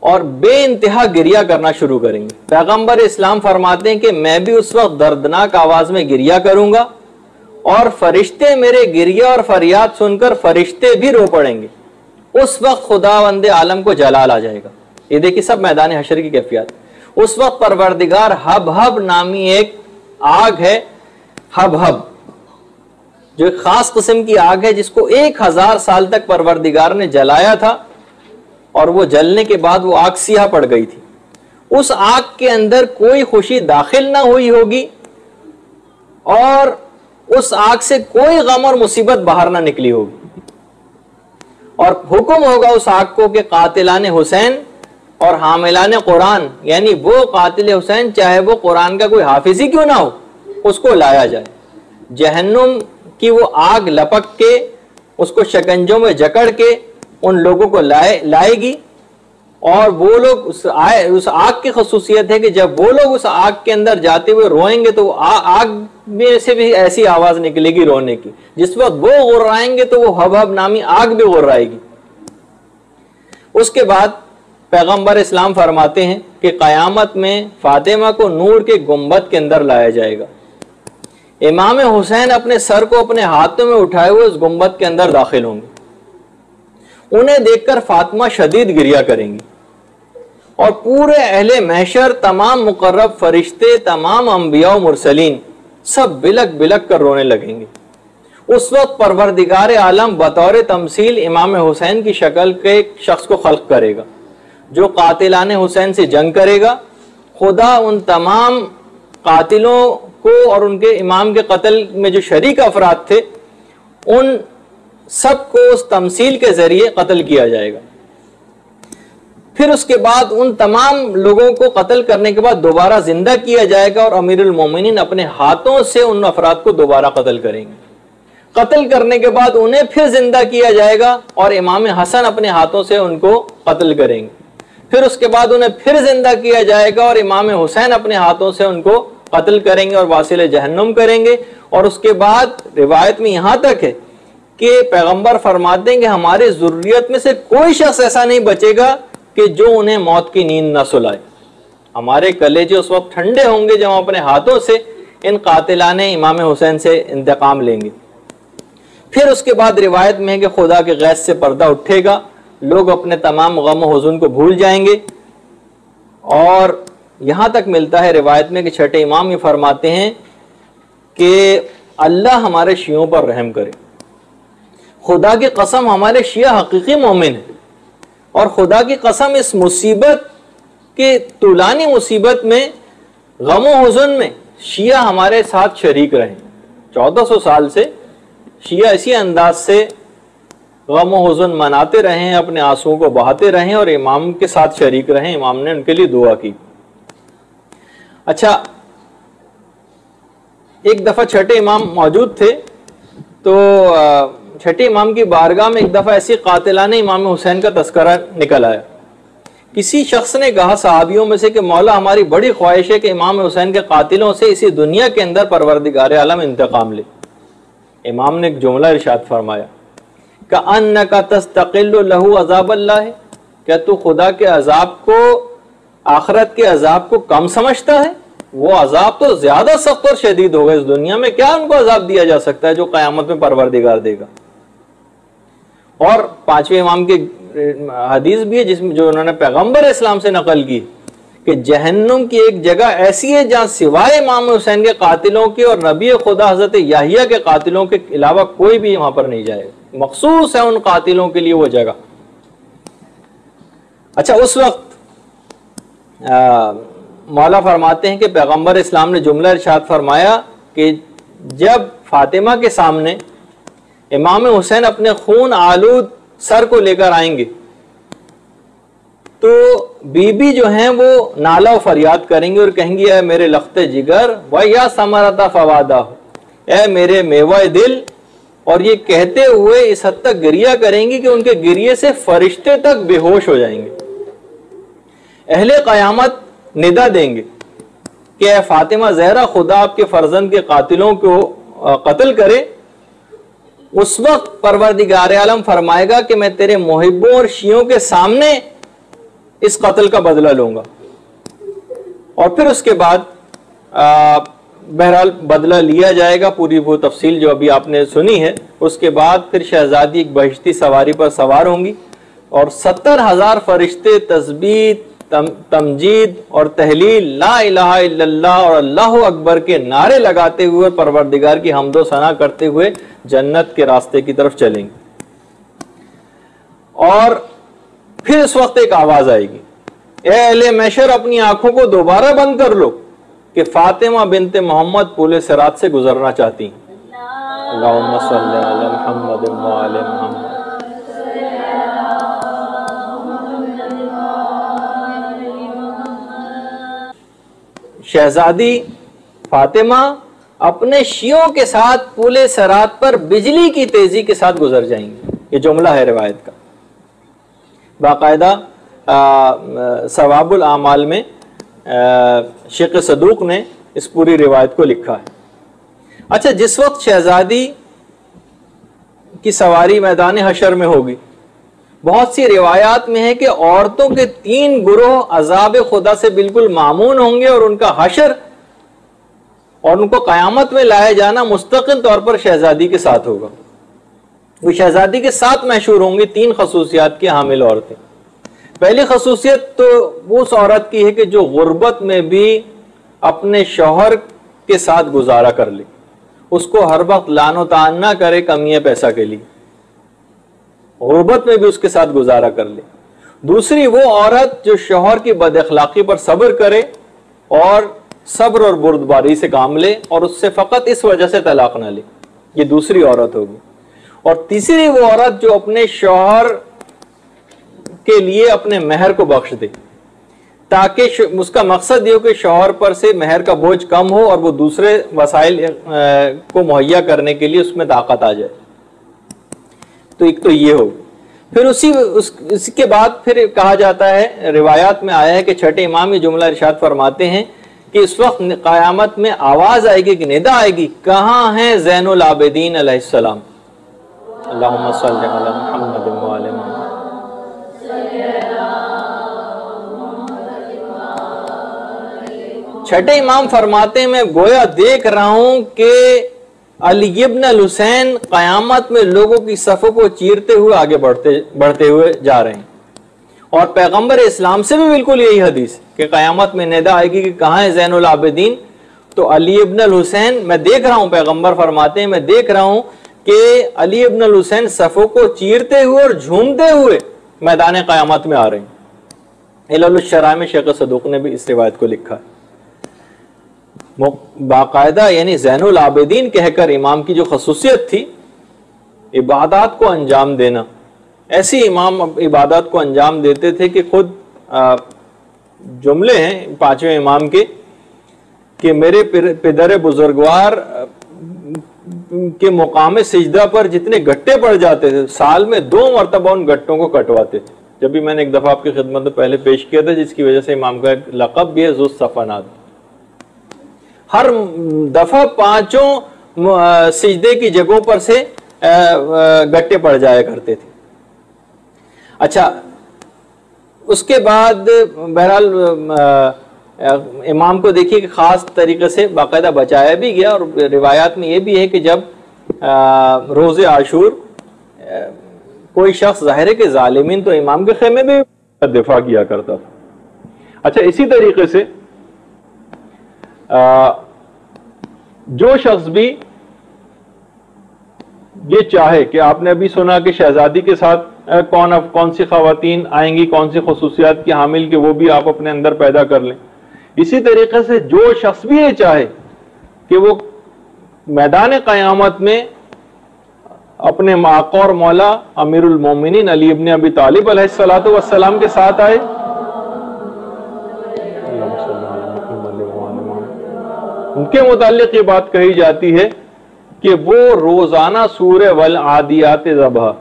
اور بے انتہا گریہ کرنا شروع کریں گی. پیغمبر اسلام فرماتے ہیں کہ میں بھی اس وقت دردناک آواز میں گریہ کروں گا اور فرشتے میرے گریہ اور فریاد سن کر فرشتے بھی رو پڑیں گے. اس وقت خداوند عالم کو جلال آ جائے گا. یہ دیکھیے سب میدان حشر کی کیفیات. اس وقت پروردگار ہب ہب نامی ایک آگ ہے، ہب ہب جو ایک خاص قسم کی آگ ہے جس کو 1000 سال تک پروردگار نے جلایا تھا اور وہ جلنے کے بعد وہ آگ سیاہ پڑ گئی تھی. اس آگ کے اندر کوئی خوشی داخل نہ ہوئی ہوگی اور اس آگ سے کوئی غم اور مصیبت باہر نہ نکلی ہوگی، اور حکم ہوگا اس آگ کو کہ قاتلان حسین اور حاملان قرآن، یعنی وہ قاتل حسین چاہے وہ قرآن کا کوئی حافظ ہی کیوں نہ ہو، اس کو لایا جائے. جہنم کی وہ آگ لپک کے اس کو شکنجوں میں جکڑ کے ان لوگوں کو لائے گی، اور وہ لوگ اس آگ کی خصوصیت ہے کہ جب وہ لوگ اس آگ کے اندر جاتے ہوئے روئیں گے تو آگ میں سے بھی ایسی آواز نکلے گی رونے کی. جس وقت وہ غرائیں گے تو وہ ہب ہب نامی آگ بھی غرائے گی. اس کے بعد پیغمبر اسلام فرماتے ہیں کہ قیامت میں فاطمہ کو نور کے گنبد کے اندر لایا جائے گا. امام حسین اپنے سر کو اپنے ہاتھوں میں اٹھائے ہوئے اس گنبد کے اندر داخل ہوں گے. انہیں دیکھ کر فاطمہ شدید گریہ کریں گی اور پورے اہل محشر، تمام مقرب فرشتے، تمام انبیاء و مرسلین سب بلک بلک کر رونے لگیں گے. اس وقت پروردگار عالم بطور تمثیل امام حسین کی شکل کے ایک شخص کو خلق کرے گا جو قاتلان حسین سے جنگ کرے گا. خدا ان تمام قاتلوں کو اور ان کے امام کے قتل میں جو شریک افراد تھے ان سب کو اس تمثیل کے ذریعے قتل کیا جائے گا. پھر اس کے بعد ان تمام لوگوں کو قتل کرنے کے بعد دوبارہ زندہ کیا جائے گا اور امیر المومنین اپنے ہاتھوں سے ان افراد کو دوبارہ قتل کریں گے. قتل کرنے کے بعد انہیں پھر زندہ کیا جائے گا اور امام حسن اپنے ہاتھوں سے ان کو قتل کریں گے. پھر اس کے بعد انہیں پھر زندہ کیا جائے گا اور امام حسین اپنے ہاتھوں سے ان کو قتل کریں گے اور واصل جہنم کریں گے. اور اس کے بعد روایت میں یہاں تک ہے کہ پیغمبر فرماتے ہیں کہ ہمارے ذریت میں سے کوئی شخص ایسا نہیں بچے گا کہ جو انہیں موت کی نیند نہ سلائے. ہمارے کلیجے اس وقت ٹھنڈے ہوں گے جب ہم اپنے ہاتھوں سے ان قاتلان امام حسین سے انتقام لیں گے. پھر اس کے بعد روایت میں ہے کہ خدا کے غیظ سے پردہ اٹھے گا، لوگ اپنے تمام غم و حزن کو بھول جائیں گے. اور یہاں تک ملتا ہے روایت میں کہ چھٹے امام یہ فرماتے ہیں کہ اللہ ہمارے شیعوں پر رحم کرے. خدا کی قسم ہمارے شیعہ حقیقی مومن ہیں، اور خدا کی قسم اس مصیبت کے طولانی مصیبت میں، غم و حزن میں شیعہ ہمارے ساتھ شریک رہے. 1400 سال سے شیعہ اسی انداز سے غم و حزن مناتے رہے ہیں، اپنے آنسوؤں کو بہاتے رہے اور امام کے ساتھ شریک رہے. امام نے ان کے لیے دعا کی. اچھا، ایک دفعہ چھٹے امام موجود تھے، تو چھٹے امام کی بارگاہ میں ایک دفعہ ایسی قاتلانہ امام حسین کا تذکرہ نکل آیا. کسی شخص نے کہا صحابیوں میں سے کہ مولا ہماری بڑی خواہش ہے کہ امام حسین کے قاتلوں سے اسی دنیا کے اندر پروردگار عالم انتقام لے. امام نے ایک جملہ ارشاد فرمایا، کأنک تستقل لہ عذاب اللہ، کیا تو خدا کے عذاب کو، آخرت کے عذاب کو کم سمجھتا ہے؟ وہ عذاب تو زیادہ سخت اور شدید ہوگا. اس دنیا میں کیا ان کو عذاب دیا جا سکتا ہے جو قیامت میں پروردگار دے گا. اور پانچویں امام کی حدیث بھی ہے جس میں جو انہوں نے پیغمبر اسلام سے نقل کی کہ جہنم کی ایک جگہ ایسی ہے جہاں سوائے امام حسین کے قاتلوں کے اور نبی خدا حضرت یحییٰ کے قاتلوں کے علاوہ کوئی بھی وہاں پر نہیں جائے گا. مخصوص ہے ان قاتلوں کے لیے وہ جگہ. اچھا، اس وقت مولا فرماتے ہیں کہ پیغمبر اسلام نے جملہ ارشاد فرمایا کہ جب فاطمہ کے سامنے امام حسین اپنے خون آلود سر کو لے کر آئیں گے تو بی بی جو ہیں وہ نالہ و فریاد کریں گے اور کہیں گی اے میرے لخت جگر وَيَا ثَمَرَةَ فَوَادَهُ، اے میرے میوہ دل. اور یہ کہتے ہوئے اس حد تک گریہ کریں گی کہ ان کے گریے سے فرشتے تک بے ہوش ہو جائیں گے. اہل قیامت ندا دیں گے کہ اے فاطمہ زہرا خدا آپ کے فرزند کے قاتلوں کو قتل کرے. اس وقت پروردگار عالم فرمائے گا کہ میں تیرے محبوں اور شیعوں کے سامنے اس قتل کا بدلہ لوں گا. اور پھر اس کے بعد بہرحال بدلہ لیا جائے گا، پوری وہ تفصیل جو ابھی آپ نے سنی ہے. اس کے بعد پھر شہزادی ایک بہشتی سواری پر سوار ہوں گی اور 70,000 فرشتے تسبیح، تمجید اور تحلیل، لا الہ الا اللہ اور اللہ اکبر کے نعرے لگاتے ہوئے پروردگار کی حمد و ثنا کرتے ہوئے جنت کے راستے کی طرف چلیں گے. اور پھر اس وقت ایک آواز آئے گی، اے اہل محشر اپنی آنکھوں کو دوبارہ بند کر لو کہ فاطمہ بنت محمد پل صراط سے گزرنا چاہتی ہیں. اللہم صلی علی محمد وعلی محمد. شہزادی فاطمہ اپنے شیعوں کے ساتھ پل صراط پر بجلی کی تیزی کے ساتھ گزر جائیں گے. یہ جملہ ہے روایت کا. باقاعدہ ثواب الاعمال میں شیخ صدوق نے اس پوری روایت کو لکھا ہے. اچھا، جس وقت شہزادی کی سواری میدان حشر میں ہوگی، بہت سی روایات میں ہے کہ عورتوں کے 3 گروہ عذاب خدا سے بالکل معمون ہوں گے اور ان کا حشر اور ان کو قیامت میں لائے جانا مستقل طور پر شہزادی کے ساتھ ہوگا. وہ شہزادی کے ساتھ محشور ہوں گی 3 خصوصیات کی حامل عورتیں. پہلی خصوصیت تو اس عورت کی ہے کہ جو غربت میں بھی اپنے شوہر کے ساتھ گزارا کر لے، اس کو ہر وقت لعن و طعن نہ کرے کمی پیسہ کے لیے، غربت میں بھی اس کے ساتھ گزارا کر لے. دوسری وہ عورت جو شوہر کی بد اخلاقی پر صبر کرے اور صبر اور بردباری سے کام لے اور اس سے فقط اس وجہ سے طلاق نہ لے، یہ دوسری عورت ہوگی. اور تیسری وہ عورت جو اپنے شوہر کے لیے اپنے مہر کو بخش دے تاکہ اس کا مقصد یہ ہو کہ شوہر پر سے مہر کا بوجھ کم ہو اور وہ دوسرے وسائل کو مہیا کرنے کے لیے اس میں طاقت آ جائے. تو ایک تو یہ ہوگی. پھر اس کے بعد پھر کہا جاتا ہے، روایات میں آیا ہے کہ چھٹے امام یہ جملہ ارشاد فرماتے ہیں کہ اس وقت قیامت میں آواز آئے گی کہ ندا آئے گی، کہاں ہیں زین العابدین علیہ السلام. اللہم صلی علی محمد وعلی محمد. چھٹے امام فرماتے ہیں میں گویا دیکھ رہا ہوں کہ علی ابن الحسین قیامت میں لوگوں کی صفوں کو چیرتے ہوئے آگے بڑھتے ہوئے جا رہے ہیں. اور پیغمبر اسلام سے بھی بالکل یہی حدیث کہ قیامت میں ندا آئے گی کہ کہاں ہے زین العابدین. تو علی ابن الحسین، میں دیکھ رہا ہوں، پیغمبر فرماتے ہیں میں دیکھ رہا ہوں کہ علی ابن الحسین صفوں کو چیرتے ہوئے اور جھومتے ہوئے میدان قیامت میں آ رہے ہیں۔ علل الشرائع میں شیخ صدوق نے بھی اس روایت کو لکھا ہے۔ باقاعدہ یعنی زین العابدین کہہ کر امام کی جو خصوصیت تھی عبادات کو انجام دینا، ایسی امام عبادات کو انجام دیتے تھے کہ خود جملے ہیں پانچویں امام کے کہ میرے پدر بزرگوار کے مقام سجدہ پر جتنے گٹے پڑ جاتے تھے سال میں 2 مرتبہ ان گٹوں کو کٹواتے تھے۔ جب بھی میں نے ایک دفعہ آپ کی خدمت میں پہلے پیش کیا تھا، جس کی وجہ سے امام کا ایک لقب بھی ہے ذو الصفنات۔ ہر دفعہ 5 سجدے کی جگہوں پر سے گٹے پڑ جایا کرتے تھے۔ اچھا، اس کے بعد بہرحال امام کو دیکھیے کہ خاص طریقے سے باقاعدہ بچایا بھی گیا، اور روایات میں یہ بھی ہے کہ جب روز عاشور کوئی شخص ظاہر ہے کہ ظالمین تو امام کے خیمے میں دفاع کیا کرتا تھا۔ اچھا، اسی طریقے سے جو شخص بھی یہ چاہے کہ آپ نے ابھی سنا کہ شہزادی کے ساتھ کون سی خواتین آئیں گی، کون سی خصوصیات کی حامل، کہ وہ بھی آپ اپنے اندر پیدا کر لیں۔ اسی طریقے سے جو شخص بھی یہ چاہے کہ وہ میدان قیامت میں اپنے آقا اور مولا امیر المومنین علی ابن ابی طالب علیہ السلام کے ساتھ آئے، ان کے متعلق یہ بات کہی جاتی ہے کہ وہ روزانہ سورہ والعادیات ضبح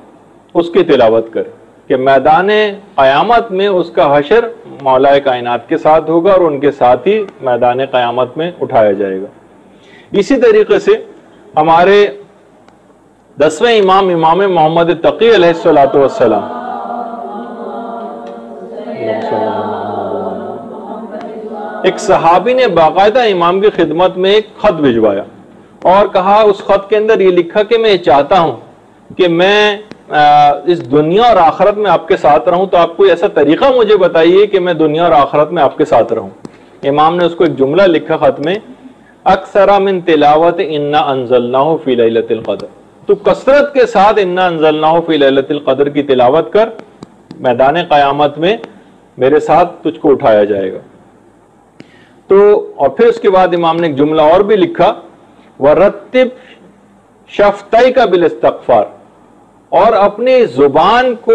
اس کی تلاوت کرے، کہ میدان قیامت میں اس کا حشر مولا کائنات کے ساتھ ہوگا اور ان کے ساتھ ہی میدان قیامت میں اٹھایا جائے گا۔ اسی طریقے سے ہمارے 10ویں امام امام محمد تقی علیہ السلام ایک صحابی نے باقاعدہ امام کی خدمت میں ایک خط بھجوایا اور کہا، اس خط کے اندر یہ لکھا کہ میں چاہتا ہوں کہ میں اس دنیا اور آخرت میں آپ کے ساتھ رہوں، تو آپ کوئی ایسا طریقہ مجھے بتائیے کہ میں دنیا اور آخرت میں آپ کے ساتھ رہوں۔ امام نے اس کو ایک جملہ لکھا خط میں، اکثر من تلاوت انا انزلناہ فی لیلۃ القدر، تو کثرت کے ساتھ انا انزلناہ فی لیلۃ القدر کی تلاوت کر، میدان قیامت میں میرے ساتھ تجھ کو اٹھایا جائے گا۔ تو اور پھر اس کے بعد امام نے ایک جملہ اور بھی لکھا، وَرَتِّبْ شَفْتَيْكَ بِالْإِسْتِغْفَارِ، اور اپنی زبان کو،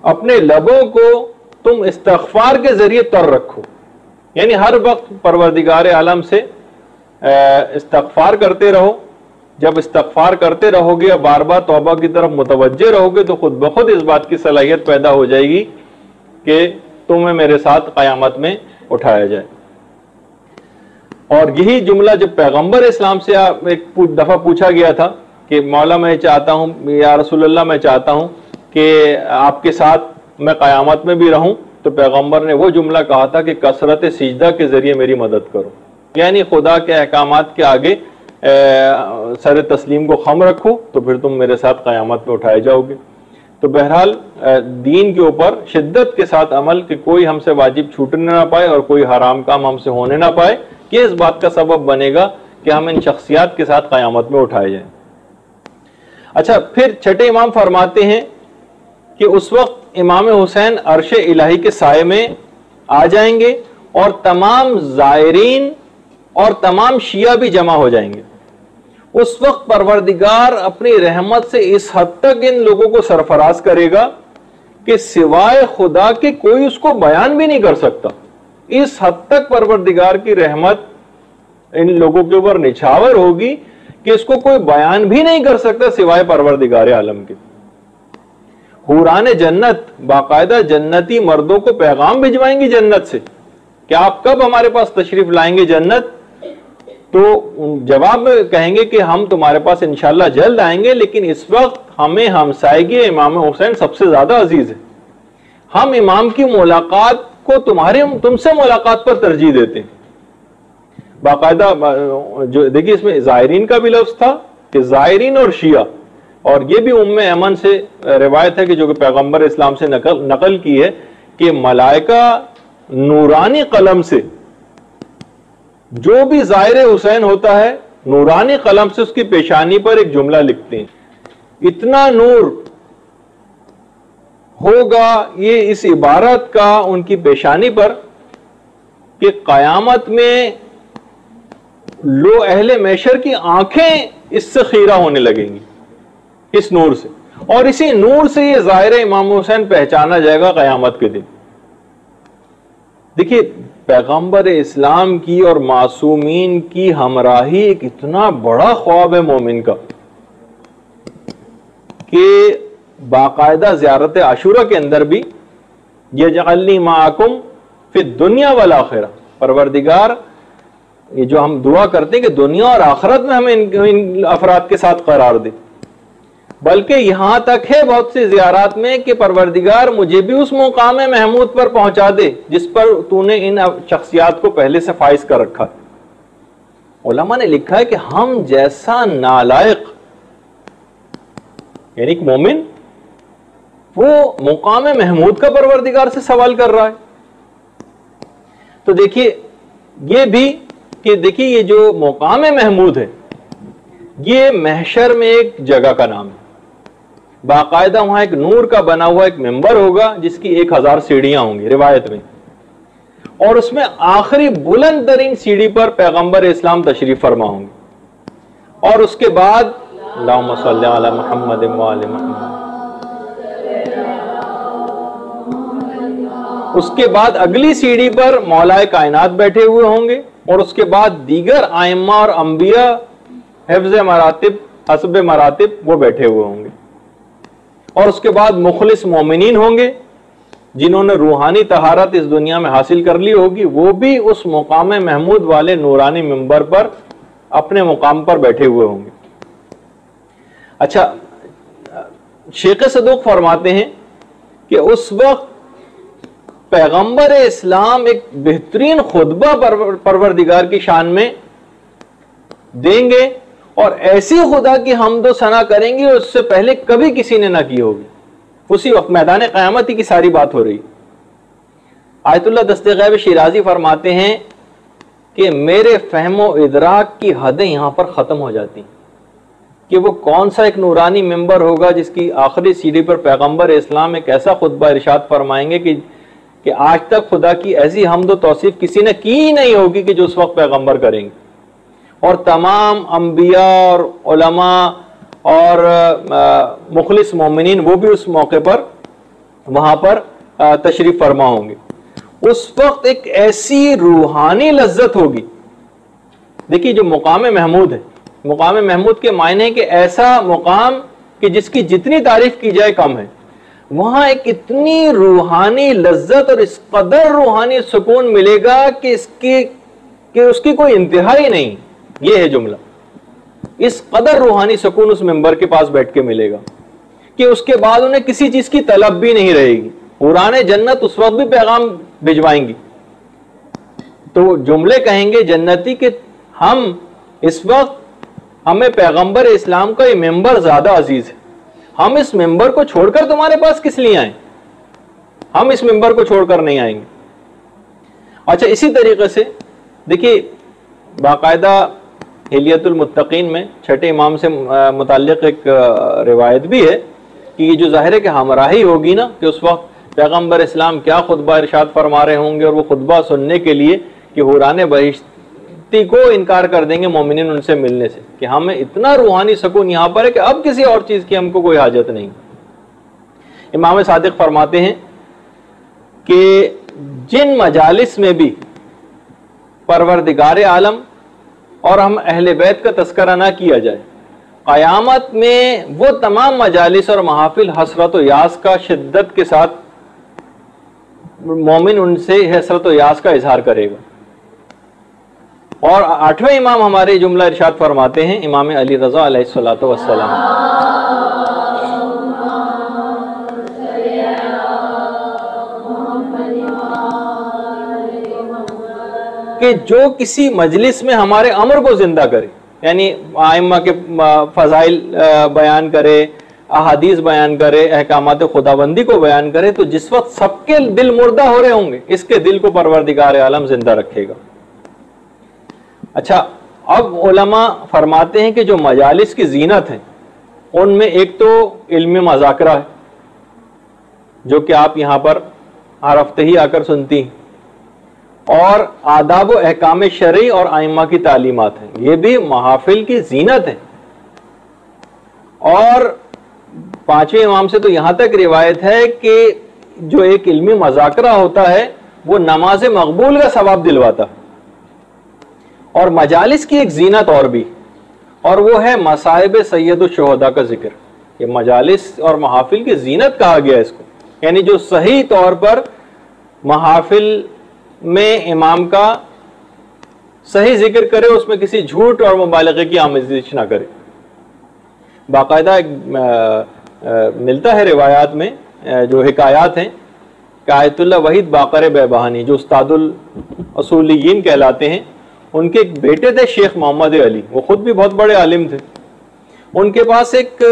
اپنے لبوں کو تم استغفار کے ذریعے تر رکھو، یعنی ہر وقت پروردگار عالم سے استغفار کرتے رہو۔ جب استغفار کرتے رہو گے، بار بار توبہ کی طرف متوجہ رہو گے، تو خود بخود اس بات کی صلاحیت پیدا ہو جائے گی کہ تمہیں میرے ساتھ قیامت میں اٹھایا جائے۔ اور یہی جملہ جب پیغمبر اسلام سے ایک دفعہ پوچھا گیا تھا کہ مولا میں چاہتا ہوں، یا رسول اللہ میں چاہتا ہوں کہ آپ کے ساتھ میں قیامت میں بھی رہوں، تو پیغمبر نے وہ جملہ کہا تھا کہ کثرت سجدہ کے ذریعے میری مدد کرو، یعنی خدا کے احکامات کے آگے سر تسلیم کو خم رکھو، تو پھر تم میرے ساتھ قیامت میں اٹھائے جاؤ گے۔ تو بہرحال دین کے اوپر شدت کے ساتھ عمل، کہ کوئی ہم سے واجب چھوٹنے نہ پائے اور کوئی حرام کام ہم سے ہونے نہ پائے، یہ اس بات کا سبب بنے گا کہ ہم ان شخصیات کے ساتھ قیامت میں اٹھائے جائیں۔ اچھا، پھر چھٹے امام فرماتے ہیں کہ اس وقت امام حسین عرش الہی کے سائے میں آ جائیں گے اور تمام زائرین اور تمام شیعہ بھی جمع ہو جائیں گے۔ اس وقت پروردگار اپنی رحمت سے اس حد تک ان لوگوں کو سرفراز کرے گا کہ سوائے خدا کے کوئی اس کو بیان بھی نہیں کر سکتا۔ اس حد تک پروردگار کی رحمت ان لوگوں کے اوپر نچھاور ہوگی کہ اس کو کوئی بیان بھی نہیں کر سکتا سوائے پروردگار عالم کے۔ حوران جنت باقاعدہ جنتی مردوں کو پیغام بھجوائیں گی جنت سے کہ آپ کب ہمارے پاس تشریف لائیں گے جنت، تو جواب میں کہیں گے کہ ہم تمہارے پاس انشاءاللہ جلد آئیں گے، لیکن اس وقت ہمیں ہمسائیگی امام حسین سب سے زیادہ عزیز ہے۔ ہم امام کی ملاقات کو تم سے ملاقات پر ترجیح دیتے ہیں۔ باقاعدہ جو دیکھیے اس میں زائرین کا بھی لفظ تھا کہ زائرین اور شیعہ، اور یہ بھی ام ایمن سے روایت ہے کہ جو کہ پیغمبر اسلام سے نقل کی ہے کہ ملائکہ نورانی قلم سے جو بھی ظاہر حسین ہوتا ہے نورانی قلم سے اس کی پیشانی پر ایک جملہ لکھتے ہیں، اتنا نور ہوگا یہ اس عبارت کا ان کی پیشانی پر کہ قیامت میں لو اہل محشر کی آنکھیں اس سے خیرہ ہونے لگیں گی، اس نور سے، اور اسی نور سے یہ ظاہر امام حسین پہچانا جائے گا قیامت کے دن۔ دیکھیے پیغمبر اسلام کی اور معصومین کی ہمراہی ایک اتنا بڑا خواب ہے مومن کا کہ باقاعدہ زیارت عاشورہ کے اندر بھی یجعلنی معکم فی الدنیا والآخرہ، پروردگار یہ جو ہم دعا کرتے ہیں کہ دنیا اور آخرت میں ہمیں ان افراد کے ساتھ قرار دے، بلکہ یہاں تک ہے بہت سی زیارات میں کہ پروردگار مجھے بھی اس مقام محمود پر پہنچا دے جس پر تو نے ان شخصیات کو پہلے سے فائز کر رکھا ہے۔ علماء نے لکھا ہے کہ ہم جیسا نالائق، یعنی ایک مومن وہ مقام محمود کا پروردگار سے سوال کر رہا ہے، تو دیکھیے یہ بھی کہ دیکھیے یہ جو مقام محمود ہے یہ محشر میں ایک جگہ کا نام ہے، باقاعدہ وہاں ایک نور کا بنا ہوا ایک ممبر ہوگا جس کی 1000 سیڑھیاں ہوں گی روایت میں، اور اس میں آخری بلند ترین سیڑھی پر پیغمبر اسلام تشریف فرما ہوں گے، اور اس کے بعد اللہم صلی علی محمد وآل محمد، اس کے بعد اگلی سیڑھی پر مولا کائنات بیٹھے ہوئے ہوں گے، اور اس کے بعد دیگر ائمہ اور انبیاء حفظ مراتب حسب مراتب وہ بیٹھے ہوئے ہوں گے، اور اس کے بعد مخلص مومنین ہوں گے جنہوں نے روحانی طہارت اس دنیا میں حاصل کر لی ہوگی، وہ بھی اس مقام محمود والے نورانی منبر پر اپنے مقام پر بیٹھے ہوئے ہوں گے۔ اچھا شیخ صدوق فرماتے ہیں کہ اس وقت پیغمبر اسلام ایک بہترین خطبہ پروردگار کی شان میں دیں گے، اور ایسی خدا کی حمد و ثنا کریں گے اس سے پہلے کبھی کسی نے نہ کی ہوگی۔ اسی وقت میدان قیامت کی ساری بات ہو رہی۔ آیت اللہ دست غیب شیرازی فرماتے ہیں کہ میرے فہم و ادراک کی حدیں یہاں پر ختم ہو جاتی ہیں کہ وہ کون سا ایک نورانی ممبر ہوگا جس کی آخری سیڑھی پر پیغمبر اسلام ایک ایسا خطبہ ارشاد فرمائیں گے کہ آج تک خدا کی ایسی حمد و توصیف کسی نے کی ہی نہیں ہوگی کہ جو اس وقت پیغمبر کریں گے، اور تمام انبیاء اور علماء اور مخلص مومنین وہ بھی اس موقع پر وہاں پر تشریف فرما ہوں گے۔ اس وقت ایک ایسی روحانی لذت ہوگی۔ دیکھیے جو مقام محمود ہے، مقام محمود کے معنی ہے کہ ایسا مقام کہ جس کی جتنی تعریف کی جائے کم ہے، وہاں ایک اتنی روحانی لذت اور اس قدر روحانی سکون ملے گا کہ اس کی کوئی انتہا ہی نہیں۔ یہ ہے جملہ، اس قدر روحانی سکون اس ممبر کے پاس بیٹھ کے ملے گا کہ اس کے بعد انہیں کسی چیز کی طلب بھی نہیں رہے گی۔ قرآن جنت اس وقت بھی پیغام بھجوائیں گی، تو جملے کہیں گے جنتی کہ ہم اس وقت ہمیں پیغمبر اسلام کا یہ ممبر زیادہ عزیز ہے، ہم اس ممبر کو چھوڑ کر تمہارے پاس کس لیے آئیں، ہم اس ممبر کو چھوڑ کر نہیں آئیں گے۔ اچھا اسی طریقے سے دیکھیے باقاعدہ حلیت المتقین میں چھٹے امام سے متعلق ایک روایت بھی ہے کہ یہ جو ظاہر ہے کہ ہمراہی ہوگی نا، کہ اس وقت پیغمبر اسلام کیا خطبہ ارشاد فرما رہے ہوں گے، اور وہ خطبہ سننے کے لیے کہ حوران بہشتی کو انکار کر دیں گے مومنین ان سے ملنے سے، کہ ہمیں اتنا روحانی سکون یہاں پر ہے کہ اب کسی اور چیز کی ہم کو کوئی حاجت نہیں۔ امام صادق فرماتے ہیں کہ جن مجالس میں بھی پروردگار عالم اور ہم اہل بیت کا تذکرہ نہ کیا جائے، قیامت میں وہ تمام مجالس اور محافل حسرت و یاس کا شدت کے ساتھ مومن ان سے حسرت و یاس کا اظہار کرے گا۔ اور 8ویں امام ہمارے جملہ ارشاد فرماتے ہیں، امام علی رضا علیہ الصلوۃ والسلام، کہ جو کسی مجلس میں ہمارے امر کو زندہ کرے، یعنی ائمہ کے فضائل بیان کرے، احادیث بیان کرے، احکامات خداوندی کو بیان کرے، تو جس وقت سب کے دل مردہ ہو رہے ہوں گے اس کے دل کو پروردگار عالم زندہ رکھے گا۔ اچھا، اب علماء فرماتے ہیں کہ جو مجالس کی زینت ہیں ان میں ایک تو علم مذاکرہ ہے، جو کہ آپ یہاں پر ہر ہفتے ہی آ کر سنتی ہیں، اور آداب و احکام شرعی اور ائمہ کی تعلیمات ہیں، یہ بھی محافل کی زینت ہیں۔ اور پانچویں امام سے تو یہاں تک روایت ہے کہ جو ایک علمی مذاکرہ ہوتا ہے وہ نماز مقبول کا ثواب دلواتا ہے۔ اور مجالس کی ایک زینت اور بھی، اور وہ ہے مصائب سید الشہداء کا ذکر۔ یہ مجالس اور محافل کی زینت کہا گیا ہے اس کو، یعنی جو صحیح طور پر محافل میں امام کا صحیح ذکر کرے، اس میں کسی جھوٹ اور مبالغے کی آمیزش نہ کرے۔ باقاعدہ ملتا ہے روایات میں جو حکایات ہیں کہ آیت اللہ وحید باقر بیبہانی جو استاد الاصولیین کہلاتے ہیں، ان کے ایک بیٹے تھے شیخ محمد علی، وہ خود بھی بہت بڑے عالم تھے۔ ان کے پاس ایک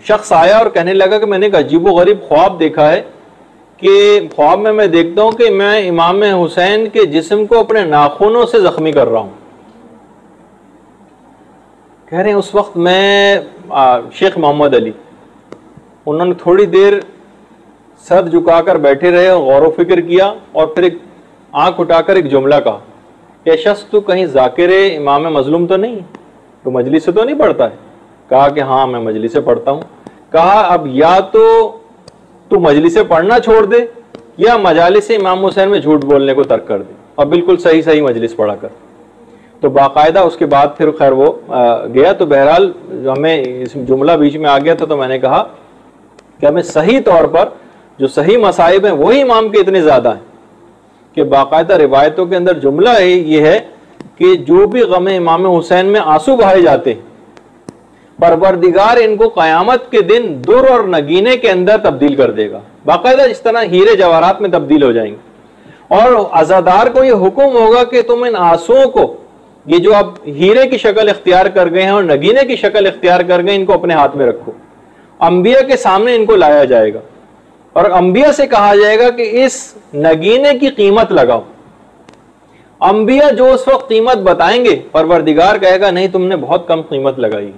شخص آیا اور کہنے لگا کہ میں نے ایک عجیب و غریب خواب دیکھا ہے کہ خواب میں دیکھتا ہوں کہ میں امام حسین کے جسم کو اپنے ناخنوں سے زخمی کر رہا ہوں۔ کہہ رہے ہیں اس وقت میں شیخ محمد علی انہوں نے تھوڑی دیر سر جھکا کر بیٹھے رہے، غور و فکر کیا، اور پھر ایک آنکھ اٹھا کر ایک جملہ کہا کہ شخص تو کہیں ذاکر امام مظلوم تو نہیں، تو مجلس سے تو نہیں پڑھتا ہے؟ کہا کہ ہاں میں مجلس سے پڑھتا ہوں۔ کہا اب یا تو مجلس سے پڑھنا چھوڑ دے یا مجالس امام حسین میں جھوٹ بولنے کو ترک کر دے اور بالکل صحیح مجلس پڑھا کر۔ تو باقاعدہ اس کے بعد پھر خیر وہ گیا، تو بہرحال ہمیں اس جملہ بیچ میں آ گیا تھا، تو میں نے کہا کہ ہمیں صحیح طور پر جو صحیح مصائب ہیں وہی امام کے اتنے زیادہ ہیں کہ باقاعدہ روایتوں کے اندر جملہ یہ ہے کہ جو بھی غم امام حسین میں آنسو بہائے جاتے ہیں، پروردگار ان کو قیامت کے دن در اور نگینے کے اندر تبدیل کر دے گا، باقاعدہ جس طرح ہیرے جواہرات میں تبدیل ہو جائیں گے۔ اور عزادار کو یہ حکم ہوگا کہ تم ان آنسوؤں کو، یہ جو اب ہیرے کی شکل اختیار کر گئے ہیں اور نگینے کی شکل اختیار کر گئے، ان کو اپنے ہاتھ میں رکھو، انبیاء کے سامنے ان کو لایا جائے گا اور انبیاء سے کہا جائے گا کہ اس نگینے کی قیمت لگاؤ۔ انبیاء جو اس وقت قیمت بتائیں گے، پروردگار کہے گا نہیں تم نے بہت کم قیمت لگائی۔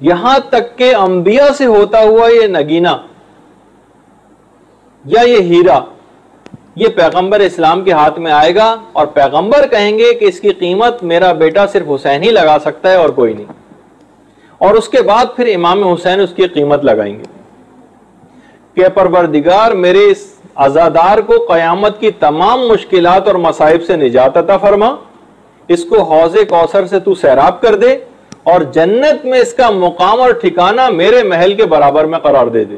یہاں تک کہ انبیاء سے ہوتا ہوا یہ نگینہ یا یہ ہیرا یہ پیغمبر اسلام کے ہاتھ میں آئے گا اور پیغمبر کہیں گے کہ اس کی قیمت میرا بیٹا صرف حسین ہی لگا سکتا ہے اور کوئی نہیں، اور اس کے بعد پھر امام حسین اس کی قیمت لگائیں گے کہ پروردگار میرے اس عزادار کو قیامت کی تمام مشکلات اور مصائب سے نجات عطا فرما، اس کو حوض کوثر سے تو سیراب کر دے اور جنت میں اس کا مقام اور ٹھکانہ میرے محل کے برابر میں قرار دے دے۔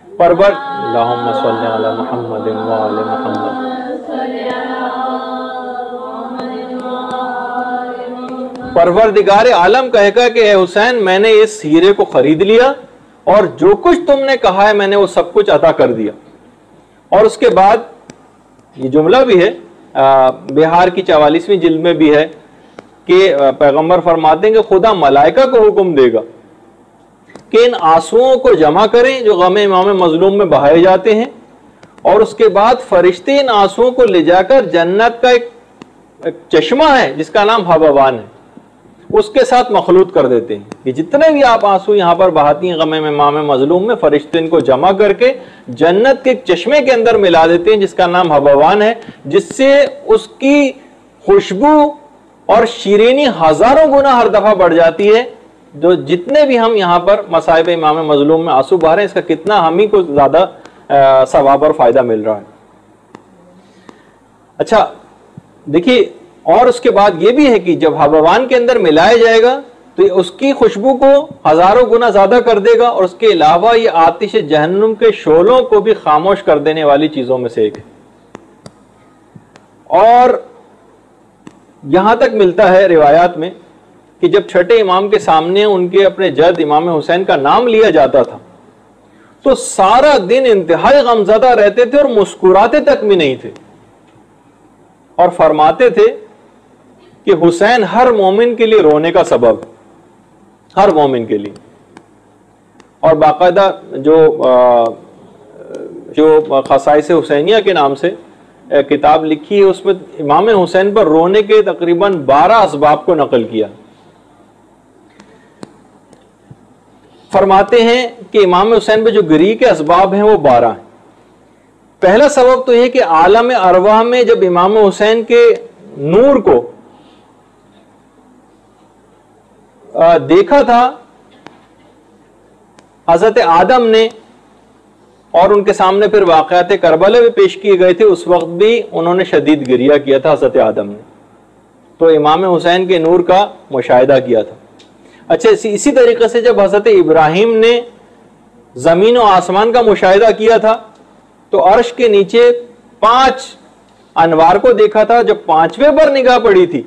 اللہم صلی علی محمد وآل محمد۔ پروردگار عالم کہے گا کہ اے حسین میں نے اس ہیرے کو خرید لیا اور جو کچھ تم نے کہا ہے میں نے وہ سب کچھ عطا کر دیا۔ اور اس کے بعد یہ جملہ بھی ہے بہار کی 44ویں جلد میں بھی ہے کہ پیغمبر فرماتے ہیں کہ خدا ملائکہ کو حکم دے گا کہ ان آنسوؤں کو جمع کریں جو غم امام مظلوم میں بہائے جاتے ہیں، اور اس کے بعد فرشتے ان آنسوؤں کو لے جا کر جنت کا ایک چشمہ ہے جس کا نام حبوان ہے اس کے ساتھ مخلوط کر دیتے ہیں کہ جتنے بھی آپ آنسو یہاں پر بہاتی ہیں غم امام مظلوم میں، فرشتے ان کو جمع کر کے جنت کے ایک چشمے کے اندر ملا دیتے ہیں جس کا نام حبوان ہے، جس سے اس کی خوشبو اور شیرینی ہزاروں گنا ہر دفعہ بڑھ جاتی ہے۔ جو جتنے بھی ہم یہاں پر مصائب امام مظلوم میں آنسو بہا رہے ہیں، اس کا کتنا ہم ہی کو زیادہ ثواب اور فائدہ مل رہا ہے۔ اچھا دیکھیے، اور اس کے بعد یہ بھی ہے کہ جب حبوان کے اندر ملایا جائے گا تو اس کی خوشبو کو ہزاروں گنا زیادہ کر دے گا، اور اس کے علاوہ یہ آتش جہنم کے شعلوں کو بھی خاموش کر دینے والی چیزوں میں سے ایک ہے۔ اور یہاں تک ملتا ہے روایات میں کہ جب چھٹے امام کے سامنے ان کے اپنے جد امام حسین کا نام لیا جاتا تھا تو سارا دن انتہائی غمزدہ رہتے تھے اور مسکراتے تک بھی نہیں تھے، اور فرماتے تھے کہ حسین ہر مومن کے لیے رونے کا سبب، ہر مومن کے لیے۔ اور باقاعدہ جو خصائص حسینیہ کے نام سے کتاب لکھی ہے اس میں امام حسین پر رونے کے تقریباً 12 اسباب کو نقل کیا. فرماتے ہیں کہ امام حسین پہ جو گری کے اسباب ہیں وہ 12 ہیں. پہلا سبب تو یہ کہ عالم ارواح میں جب امام حسین کے نور کو دیکھا تھا حضرت آدم نے اور ان کے سامنے پھر واقعات کربلا بھی پیش کیے گئے تھے, اس وقت بھی انہوں نے شدید گریہ کیا تھا حضرت آدم نے, تو امام حسین کے نور کا مشاہدہ کیا تھا. اچھا اسی طریقے سے جب حضرت ابراہیم نے زمین و آسمان کا مشاہدہ کیا تھا تو عرش کے نیچے 5 انوار کو دیکھا تھا. جب 5ویں پر نگاہ پڑی تھی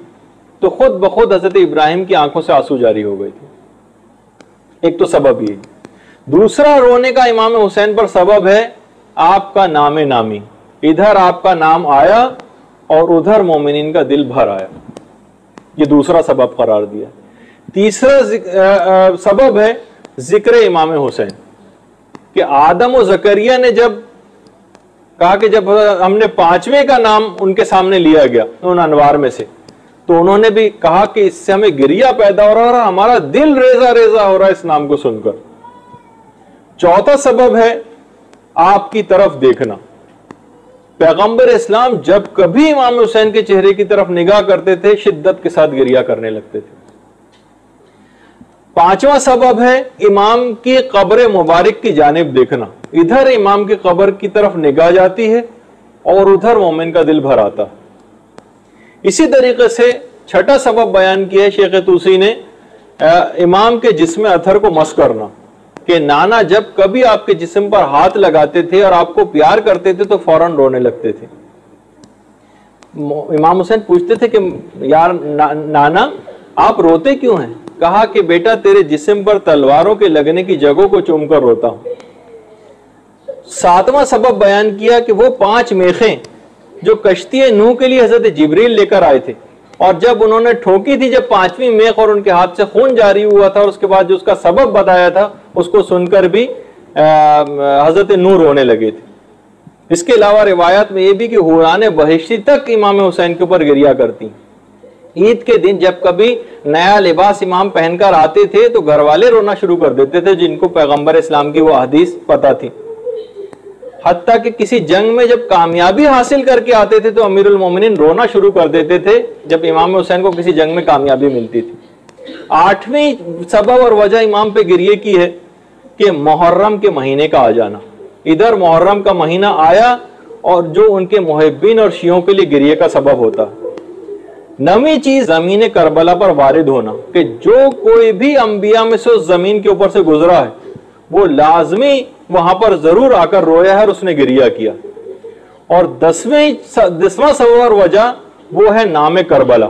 تو خود بخود حضرت ابراہیم کی آنکھوں سے آنسو جاری ہو گئے تھے. ایک تو سبب یہ. دوسرا رونے کا امام حسین پر سبب ہے آپ کا نام نامی, ادھر آپ کا نام آیا اور ادھر مومنین کا دل بھر آیا, یہ دوسرا سبب قرار دیا. تیسرا سبب ہے ذکر امام حسین کہ آدم و زکریا نے جب کہا کہ جب ہم نے 5ویں کا نام ان کے سامنے لیا گیا ان انوار میں سے, تو انہوں نے بھی کہا کہ اس سے ہمیں گریہ پیدا ہو رہا ہے اور ہمارا دل ریزہ ریزہ ہو رہا ہے اس نام کو سن کر. چوتھا سبب ہے آپ کی طرف دیکھنا. پیغمبر اسلام جب کبھی امام حسین کے چہرے کی طرف نگاہ کرتے تھے شدت کے ساتھ گریہ کرنے لگتے تھے. پانچواں سبب ہے امام کی قبر مبارک کی جانب دیکھنا. ادھر امام کی قبر کی طرف نگاہ جاتی ہے اور ادھر مومن کا دل بھر آتا. اسی طریقے سے چھٹا سبب بیان کیا ہے شیخ طوسی نے, امام کے جسم اطہر کو مس کرنا, کہ نانا جب کبھی آپ کے جسم پر ہاتھ لگاتے تھے اور آپ کو پیار کرتے تھے تو فوراً رونے لگتے تھے. امام حسین پوچھتے تھے کہ یار نانا آپ روتے کیوں ہیں؟ کہا کہ بیٹا تیرے جسم پر تلواروں کے لگنے کی جگہوں کو چوم کر روتا ہوں. ساتواں سبب بیان کیا کہ وہ 5 میخیں جو کشتی نوح کے لیے حضرت جبریل لے کر آئے تھے, اور جب انہوں نے ٹھوکی تھی جب 5ویں میخ اور ان کے ہاتھ سے خون جاری ہوا تھا, اور اس کے بعد جو اس کا سبب بتایا تھا اس کو سن کر بھی حضرت نوح رونے لگے تھے. اس کے علاوہ روایات میں یہ بھی کہ حوران بہشتی تک امام حسین کے اوپر گریہ کرتی. عید کے دن جب کبھی نیا لباس امام پہن کر آتے تھے تو گھر والے رونا شروع کر دیتے تھے جن کو پیغمبر اسلام کی وہ حدیث پتہ تھی. حتیٰ کہ کسی جنگ میں جب کامیابی حاصل کر کے آتے تھے تو امیر المومنین رونا شروع کر دیتے تھے جب امام حسین کو کسی جنگ میں کامیابی ملتی تھی. 8ویں سبب اور وجہ امام پہ گریے کی ہے کہ محرم کے مہینے کا آ جانا. ادھر محرم کا مہینہ آیا اور جو ان کے محبین اور شیعوں کے لیے گریے کا سبب ہوتا. 9ویں چیز زمین کربلا پر وارد ہونا, کہ جو کوئی بھی انبیاء میں سے اس زمین کے اوپر سے گزرا ہے وہ لازمی وہاں پر ضرور آ کر رویا ہے اور اس نے گریہ کیا. اور 10واں سبب اور وجہ وہ ہے نام کربلا.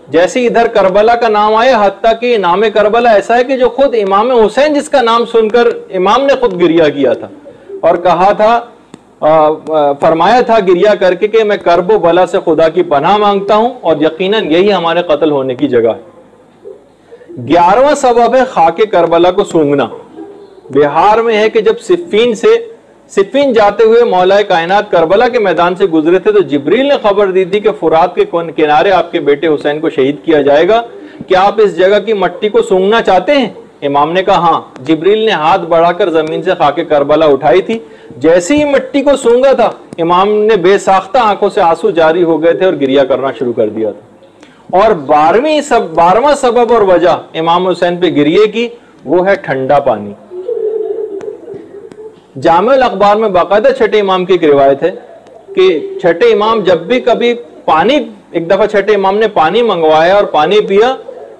جیسے ادھر کربلا کا نام آیا, حتیٰ کہ نام کربلا ایسا ہے کہ جو خود امام حسین جس کا نام سن کر امام نے خود گریہ کیا تھا اور کہا تھا, فرمایا تھا گریہ کر کے کہ میں کرب و بلا سے خدا کی پناہ مانگتا ہوں اور یقیناً یہی ہمارے قتل ہونے کی جگہ ہے. 11واں سبب ہے خاک کربلا کو سونگنا. بہار میں ہے کہ جب صفین جاتے ہوئے مولا کائنات کربلا کے میدان سے گزرے تھے تو جبریل نے خبر دی تھی کہ فرات کے کنارے آپ کے بیٹے حسین کو شہید کیا جائے گا, کیا آپ اس جگہ کی مٹی کو سونگنا چاہتے ہیں؟ امام نے کہا ہاں. جبریل نے ہاتھ بڑھا کر زمین سے خاک کربلا اٹھائی تھی. جیسے ہی مٹی کو سونگا تھا امام نے بے ساختہ آنکھوں سے آنسو جاری ہو گئے تھے اور گریہ کرنا شروع کر دیا تھا. اور 12واں سبب اور وجہ امام حسین پہ گریے کی وہ ہے ٹھنڈا پانی. جامع الاخبار میں باقاعدہ چھٹے امام کی ایک روایت ہے کہ چھٹے امام جب بھی کبھی پانی, ایک دفعہ چھٹے امام نے پانی منگوایا اور پانی پیا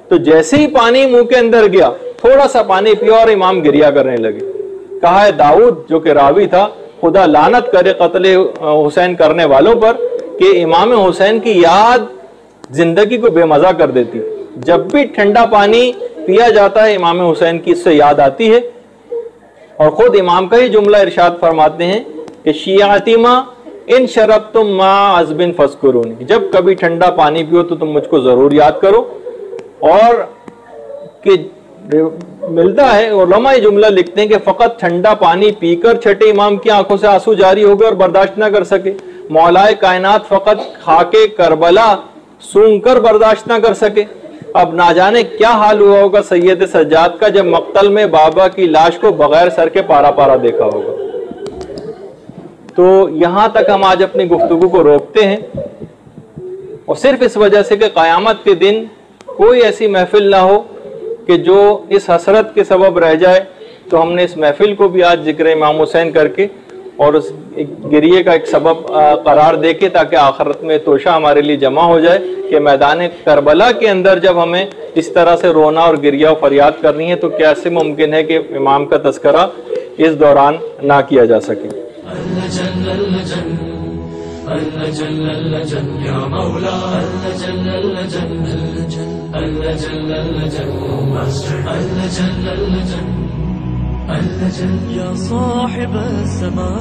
تو جیسے ہی پانی منہ کے اندر گیا تھوڑا سا پانی پیا اور امام گریہ کرنے لگے. کہا ہے داؤد جو کہ راوی تھا, خدا لعنت کرے قتل حسین کرنے والوں پر, کہ امام حسین کی یاد زندگی کو بے مزہ کر دیتی. جب بھی ٹھنڈا پانی پیا جاتا ہے امام حسین کی اس سے یاد آتی ہے. اور خود امام کا ہی جملہ ارشاد فرماتے ہیں کہ شیعتی ما ان شربتم ما عذب فاذکرونی, جب کبھی ٹھنڈا پانی پیو تو تم مجھ کو ضرور یاد کرو. اور کہ ملتا ہے، علماء یہ جملہ لکھتے ہیں کہ فقط ٹھنڈا پانی پی کر چھٹے امام کی آنکھوں سے آنسو جاری ہو گئے اور برداشت نہ کر سکے. مولائے کائنات فقط خاک کربلا سونگ کر برداشت نہ کر سکے. اب نہ جانے کیا حال ہوا ہوگا سید سجاد کا جب مقتل میں بابا کی لاش کو بغیر سر کے پارا پارا دیکھا ہوگا. تو یہاں تک ہم آج اپنی گفتگو کو روکتے ہیں، اور صرف اس وجہ سے کہ قیامت کے دن کوئی ایسی محفل نہ ہو کہ جو اس حسرت کے سبب رہ جائے. تو ہم نے اس محفل کو بھی آج ذکر امام حسین کر کے اور اس گریے کا ایک سبب قرار دے کے، تاکہ آخرت میں توشہ ہمارے لیے جمع ہو جائے کہ میدان کربلا کے اندر جب ہمیں اس طرح سے رونا اور گریہ و فریاد کرنی ہے تو کیسے ممکن ہے کہ امام کا تذکرہ اس دوران نہ کیا جا سکے. يا صاحب السماء